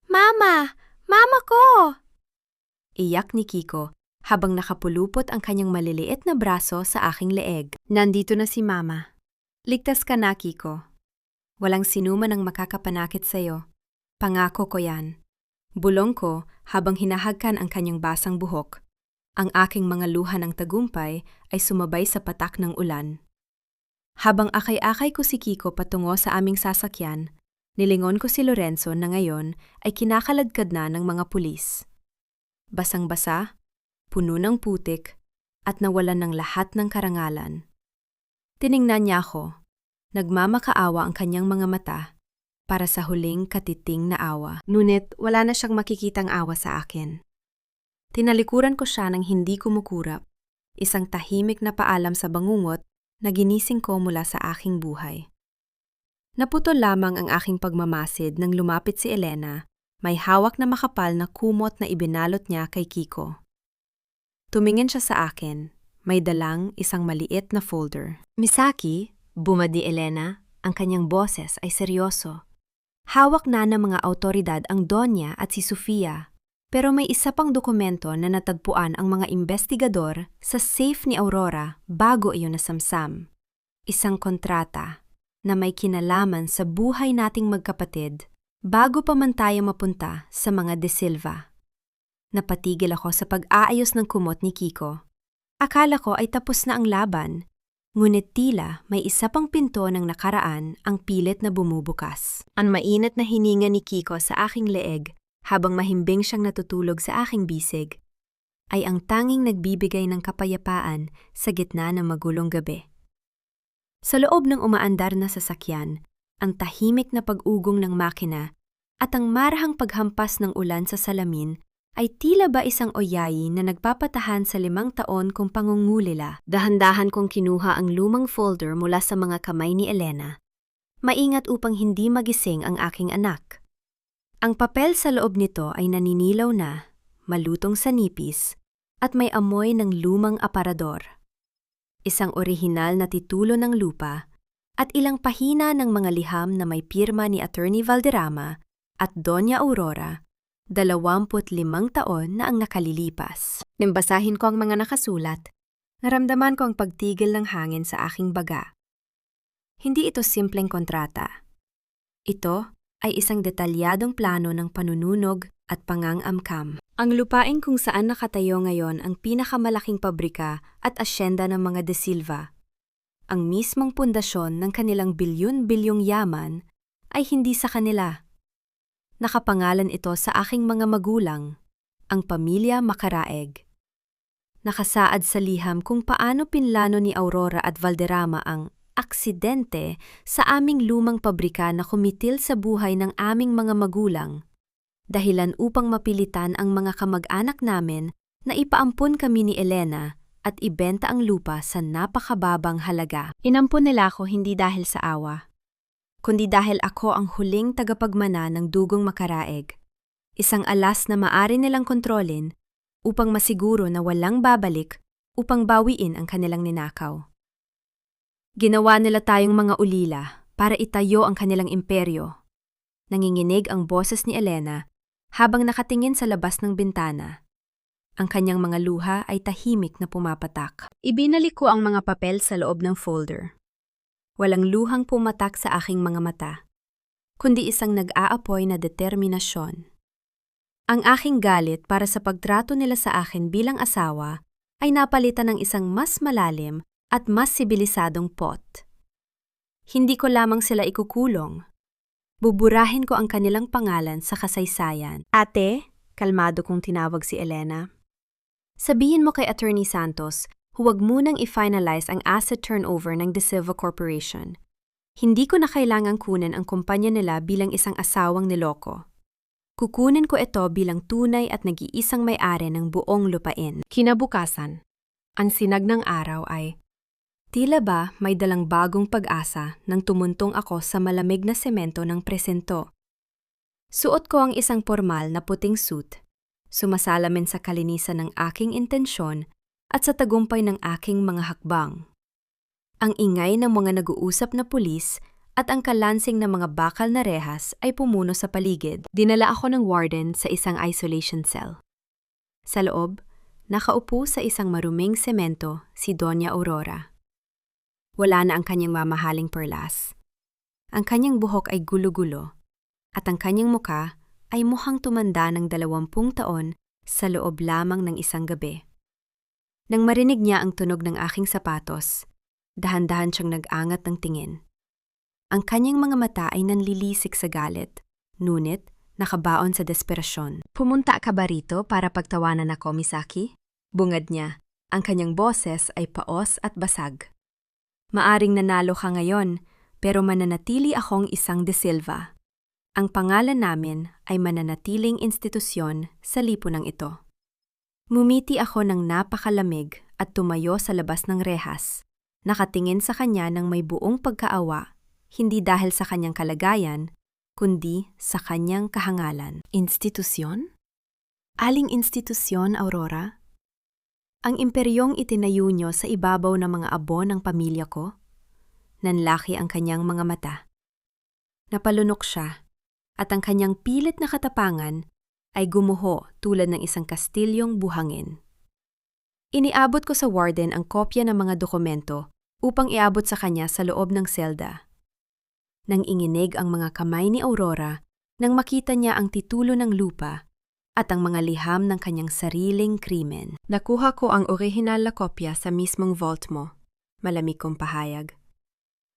Mama! Mama ko! Iyak ni Kiko habang nakapulupot ang kanyang maliliit na braso sa aking leeg. Nandito na si Mama. Ligtas ka na, Kiko. Walang sinuman ang makakapanakit sa'yo. Pangako ko yan. Bulong ko habang hinahagkan ang kanyang basang buhok. Ang aking mga luha ng tagumpay ay sumabay sa patak ng ulan. Habang akay-akay ko si Kiko patungo sa aming sasakyan, nilingon ko si Lorenzo na ngayon ay kinakaladkad na ng mga pulis. Basang-basa, puno ng putik, at nawalan ng lahat ng karangalan. Tiningnan niya ako. Nagmamakaawa ang kanyang mga mata para sa huling katiting na awa. Ngunit wala na siyang makikitang awa sa akin. Tinalikuran ko siya ng hindi kumukurap, isang tahimik na paalam sa bangungot na ginising ko mula sa aking buhay. Naputol lamang ang aking pagmamasid nang lumapit si Elena, may hawak na makapal na kumot na ibinalot niya kay Kiko. Tumingin siya sa akin, may dalang isang maliit na folder. "Misaki," bumadi Elena, ang kanyang boses ay seryoso. Hawak na ng mga awtoridad ang Donya at si Sofia, pero may isa pang dokumento na natagpuan ang mga investigador sa safe ni Aurora bago iyon nasamsam. Isang kontrata na may kinalaman sa buhay nating magkapatid bago pa man tayo mapunta sa mga De Silva. Napatigil ako sa pag-aayos ng kumot ni Kiko. Akala ko ay tapos na ang laban, ngunit tila may isa pang pinto ng nakaraan ang pilit na bumubukas. Ang mainit na hininga ni Kiko sa aking leeg habang mahimbing siyang natutulog sa aking bisig, ay ang tanging nagbibigay ng kapayapaan sa gitna ng magulong gabi. Sa loob ng umaandar na sasakyan, ang tahimik na pag-ugong ng makina at ang marahang paghampas ng ulan sa salamin ay tila ba isang oyayi na nagpapatahan sa 5 taon kong pangungulila. Dahan-dahan kong kinuha ang lumang folder mula sa mga kamay ni Elena, maingat upang hindi magising ang aking anak. Ang papel sa loob nito ay naninilaw na, malutong sa nipis, at may amoy ng lumang aparador. Isang orihinal na titulo ng lupa at ilang pahina ng mga liham na may pirma ni Attorney Valderrama at Doña Aurora, 25 taon na ang nakalilipas. Nang basahin ko ang mga nakasulat, naramdaman ko ang pagtigil ng hangin sa aking baga. Hindi ito simpleng kontrata. Ito ay isang detalyadong plano ng panununog at pangangamkam. Ang lupain kung saan nakatayo ngayon ang pinakamalaking pabrika at asyenda ng mga De Silva, ang mismong pundasyon ng kanilang bilyon-bilyong yaman, ay hindi sa kanila. Nakapangalan ito sa aking mga magulang, ang pamilya Macaraeg. Nakasaad sa liham kung paano pinlano ni Aurora at Valderrama ang aksidente sa aming lumang pabrika na kumitil sa buhay ng aming mga magulang, dahilan upang mapilitan ang mga kamag-anak namin na ipaampun kami ni Elena at ibenta ang lupa sa napakababang halaga. Inampun nila ako hindi dahil sa awa, kundi dahil ako ang huling tagapagmana ng dugong Macaraeg, isang alas na maari nilang kontrolin upang masiguro na walang babalik upang bawiin ang kanilang ninakaw. Ginawa nila tayong mga ulila para itayo ang kanilang imperyo. Nanginginig ang boses ni Elena habang nakatingin sa labas ng bintana. Ang kanyang mga luha ay tahimik na pumapatak. Ibinalik ko ang mga papel sa loob ng folder. Walang luhang pumatak sa aking mga mata, kundi isang nag-aapoy na determinasyon. Ang aking galit para sa pagtrato nila sa akin bilang asawa ay napalitan ng isang mas malalim at mas sibilisadong pot. Hindi ko lamang sila ikukulong. Buburahin ko ang kanilang pangalan sa kasaysayan. "Ate," kalmado kong tinawag si Elena. "Sabihin mo kay Attorney Santos, huwag munang i-finalize ang asset turnover ng De Silva Corporation. Hindi ko na kailangang kunin ang kumpanya nila bilang isang asawang niloko. Kukunin ko ito bilang tunay at nag-iisang may-ari ng buong lupain." Kinabukasan, ang sinag ng araw ay tila ba may dalang bagong pag-asa nang tumuntong ako sa malamig na semento ng presento. Suot ko ang isang formal na puting suit, sumasalamin sa kalinisan ng aking intensyon at sa tagumpay ng aking mga hakbang. Ang ingay ng mga nag-uusap na pulis at ang kalansing ng mga bakal na rehas ay pumuno sa paligid. Dinala ako ng warden sa isang isolation cell. Sa loob, nakaupo sa isang maruming semento si Doña Aurora. Wala na ang kanyang mamahaling perlas. Ang kanyang buhok ay gulo-gulo, at ang kanyang muka ay mukhang tumanda ng 20 taon sa loob lamang ng isang gabi. Nang marinig niya ang tunog ng aking sapatos, dahan-dahan siyang nag-angat ng tingin. Ang kanyang mga mata ay nanlilisik sa galit, ngunit nakabaon sa desperasyon. "Pumunta ka ba rito para pagtawanan ako, Misaki?" Bungad niya. Ang kanyang boses ay paos at basag. "Maaring nanalo ka ngayon, pero mananatili akong isang De Silva. Ang pangalan namin ay mananatiling institusyon sa lipunang ito." Ngumiti ako ng napakalamig at tumayo sa labas ng rehas, nakatingin sa kanya ng may buong pagkaawa, hindi dahil sa kanyang kalagayan, kundi sa kanyang kahangalan. "Institusyon? Aling institusyon, Aurora? Ang imperyong itinayo niyo sa ibabaw ng mga abo ng pamilya ko?" Nanlaki ang kanyang mga mata. Napalunok siya, at ang kanyang pilit na katapangan ay gumuho tulad ng isang kastilyong buhangin. Iniabot ko sa warden ang kopya ng mga dokumento upang iabot sa kanya sa loob ng selda. Nang inginig ang mga kamay ni Aurora nang makita niya ang titulo ng lupa at ang mga liham ng kanyang sariling krimen. "Nakuha ko ang orihinal na kopya sa mismong vault mo," malamig kong pahayag.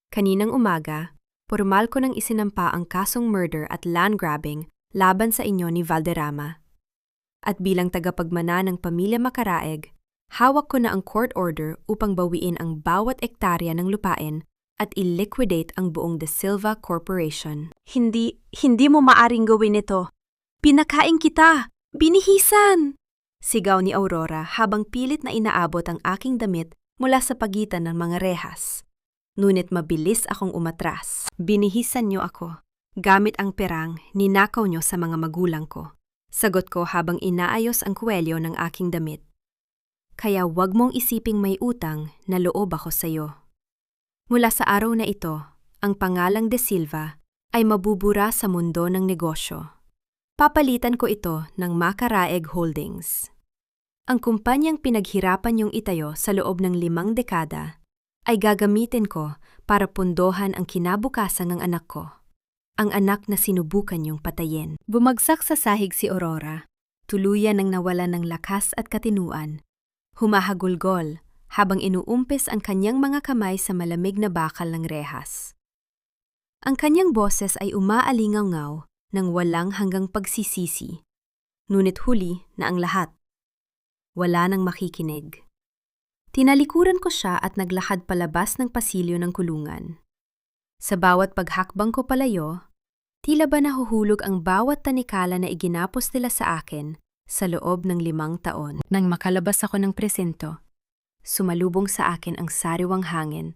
"Kaninang umaga, formal ko nang isinampa ang kasong murder at land grabbing laban sa inyo ni Valderrama. At bilang tagapagmana ng pamilya Macaraeg, hawak ko na ang court order upang bawiin ang bawat ektarya ng lupain at i-liquidate ang buong De Silva Corporation." Hindi mo maaring gawin ito. "Pinakain kita! Binihisan!" Sigaw ni Aurora habang pilit na inaabot ang aking damit mula sa pagitan ng mga rehas. Ngunit mabilis akong umatras. "Binihisan niyo ako. Gamit ang perang, ninakaw niyo sa mga magulang ko." Sagot ko habang inaayos ang kuwelyo ng aking damit. "Kaya wag mong isiping may utang na loob ako sa iyo. Mula sa araw na ito, ang pangalang De Silva ay mabubura sa mundo ng negosyo. Papalitan ko ito ng Macaraeg Holdings. Ang kumpanyang pinaghirapan niyong itayo sa loob ng 5 dekada ay gagamitin ko para pundohan ang kinabukasan ng anak ko. Ang anak na sinubukan niyong patayin." Bumagsak sa sahig si Aurora, tuluyan ng nawalan ng lakas at katinuan. Humahagulgol habang inuumpis ang kanyang mga kamay sa malamig na bakal ng rehas. Ang kanyang boses ay umaalingaw-ngaw ng walang hanggang pagsisisi. Ngunit huli na ang lahat. Wala nang makikinig. Tinalikuran ko siya at naglakad palabas ng pasilyo ng kulungan. Sa bawat paghakbang ko palayo, tila ba nahuhulog ang bawat tanikala na iginapos nila sa akin sa loob ng 5 taon. Nang makalabas ako ng presinto, sumalubong sa akin ang sariwang hangin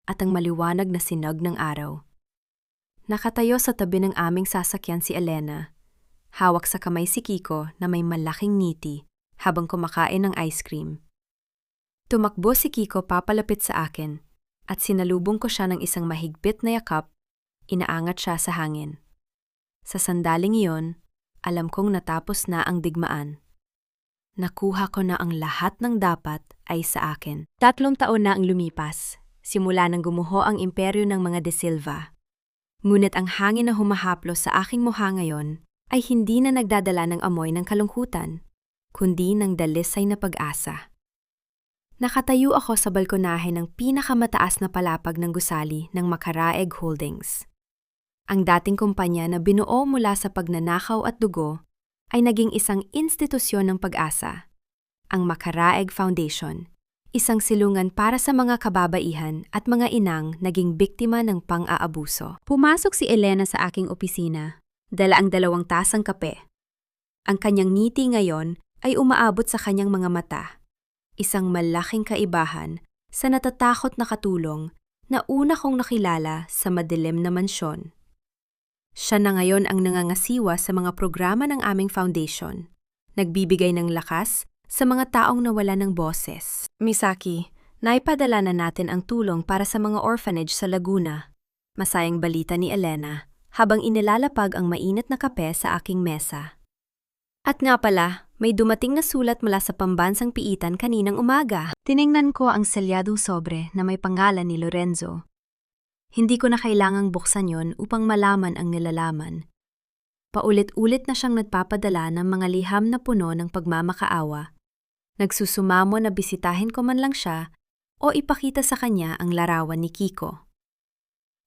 at ang maliwanag na sinag ng araw. Nakatayo sa tabi ng aming sasakyan si Elena, hawak sa kamay si Kiko na may malaking ngiti habang kumakain ng ice cream. Tumakbo si Kiko papalapit sa akin at sinalubong ko siya ng isang mahigpit na yakap, inaangat siya sa hangin. Sa sandaling iyon, alam kong natapos na ang digmaan. Nakuha ko na ang lahat ng dapat ay sa akin. 3 taon na ang lumipas, simula nang gumuho ang imperyo ng mga De Silva. Ngunit ang hangin na humahaplos sa aking mukha ngayon ay hindi na nagdadala ng amoy ng kalungkutan, kundi ng dalisay na pag-asa. Nakatayo ako sa balkonahe ng pinakamataas na palapag ng gusali ng Macaraeg Holdings. Ang dating kumpanya na binuo mula sa pagnanakaw at dugo ay naging isang institusyon ng pag-asa, ang Macaraeg Foundation, isang silungan para sa mga kababaihan at mga inang naging biktima ng pang-aabuso. Pumasok si Elena sa aking opisina, dala ang 2 tasang kape. Ang kanyang ngiti ngayon ay umaabot sa kanyang mga mata. Isang malaking kaibahan sa natatakot na katulong na una kong nakilala sa madilim na mansyon. Siya na ngayon ang nangangasiwa sa mga programa ng aming foundation, nagbibigay ng lakas sa mga taong nawala ng boses. "Misaki, naipadala na natin ang tulong para sa mga orphanage sa Laguna." Masayang balita ni Elena habang inilalapag ang mainit na kape sa aking mesa. "At nga pala, may dumating na sulat mula sa pambansang piitan kaninang umaga." Tiningnan ko ang selyadong sobre na may pangalan ni Lorenzo. Hindi ko na kailangang buksan yon upang malaman ang nilalaman. Paulit-ulit na siyang nagpapadala ng mga liham na puno ng pagmamakaawa. Nagsusumamo na bisitahin ko man lang siya o ipakita sa kanya ang larawan ni Kiko.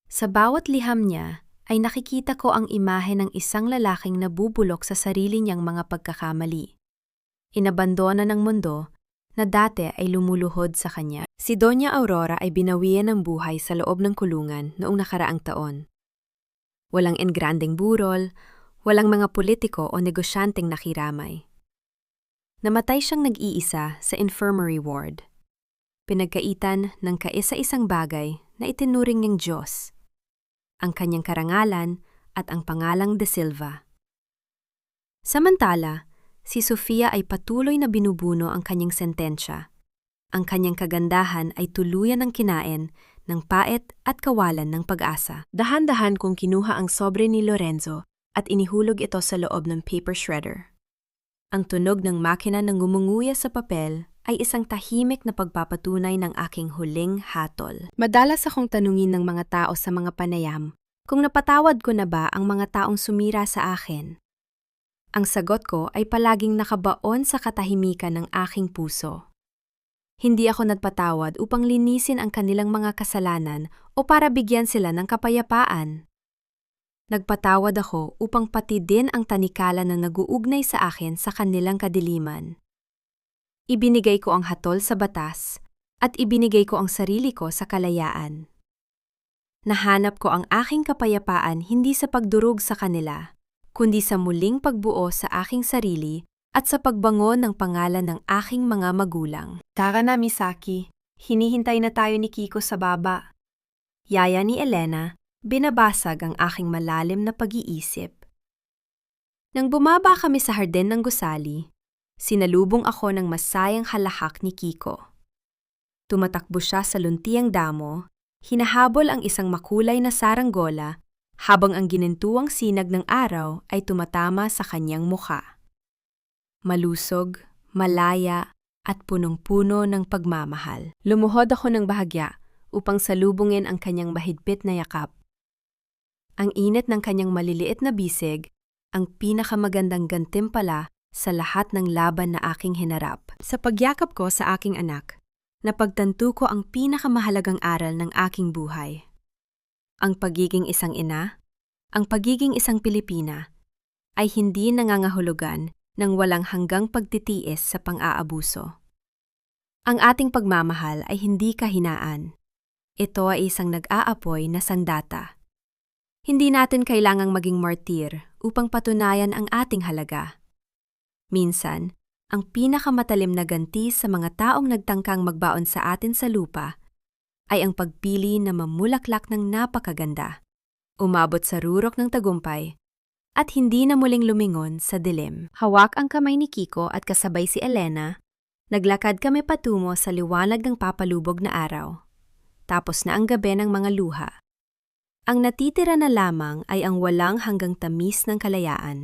Sa bawat liham niya ay nakikita ko ang imahe ng isang lalaking nabubulok sa sarili niyang mga pagkakamali. Inabandona ng mundo na dati ay lumuluhod sa kanya. Si Doña Aurora ay binawian ng buhay sa loob ng kulungan noong nakaraang taon. Walang engrandeng burol, walang mga politiko o negosyanteng nakiramay. Namatay siyang nag-iisa sa infirmary ward. Pinagkaitan ng kaisa-isang bagay na itinuring niyang Diyos, ang kanyang karangalan at ang pangalang De Silva. Samantala, si Sofia ay patuloy na binubuno ang kanyang sentensya. Ang kanyang kagandahan ay tuluyan ng kinain ng pait at kawalan ng pag-asa. Dahan-dahan kong kinuha ang sobre ni Lorenzo at inihulog ito sa loob ng paper shredder. Ang tunog ng makina na ngumunguya sa papel ay isang tahimik na pagpapatunay ng aking huling hatol. Madalas akong tanungin ng mga tao sa mga panayam kung napatawad ko na ba ang mga taong sumira sa akin. Ang sagot ko ay palaging nakabaon sa katahimikan ng aking puso. Hindi ako nagpatawad upang linisin ang kanilang mga kasalanan o para bigyan sila ng kapayapaan. Nagpatawad ako upang pati din ang tanikala na naguugnay sa akin sa kanilang kadiliman. Ibinigay ko ang hatol sa batas at ibinigay ko ang sarili ko sa kalayaan. Nahanap ko ang aking kapayapaan hindi sa pagdurog sa kanila, kundi sa muling pagbuo sa aking sarili at sa pagbangon ng pangalan ng aking mga magulang. Tara na, Misaki. Hinihintay na tayo ni Kiko sa baba. Yaya ni Elena, binabasag ang aking malalim na pag-iisip. Nang bumaba kami sa hardin ng gusali, sinalubong ako ng masayang halahak ni Kiko. Tumatakbo siya sa luntiang damo, hinahabol ang isang makulay na saranggola habang ang ginintuang sinag ng araw ay tumatama sa kanyang mukha. Malusog, malaya, at punong-puno ng pagmamahal. Lumuhod ako ng bahagya upang salubungin ang kanyang mahigpit na yakap. Ang init ng kanyang maliliit na bisig, ang pinakamagandang gantimpala sa lahat ng laban na aking hinarap. Sa pagyakap ko sa aking anak, napagtanto ko ang pinakamahalagang aral ng aking buhay. Ang pagiging isang ina, ang pagiging isang Pilipina, ay hindi nangangahulugan ng walang hanggang pagtitiis sa pang-aabuso. Ang ating pagmamahal ay hindi kahinaan. Ito ay isang nag-aapoy na sandata. Hindi natin kailangang maging martir upang patunayan ang ating halaga. Minsan, ang pinakamatalim na ganti sa mga taong nagtangkang magbaon sa atin sa lupa ay ang pagpili na mamulaklak ng napakaganda, umabot sa rurok ng tagumpay, at hindi na muling lumingon sa dilim. Hawak ang kamay ni Kiko at kasabay si Elena, naglakad kami patungo sa liwanag ng papalubog na araw. Tapos na ang gabi ng mga luha. Ang natitira na lamang ay ang walang hanggang tamis ng kalayaan.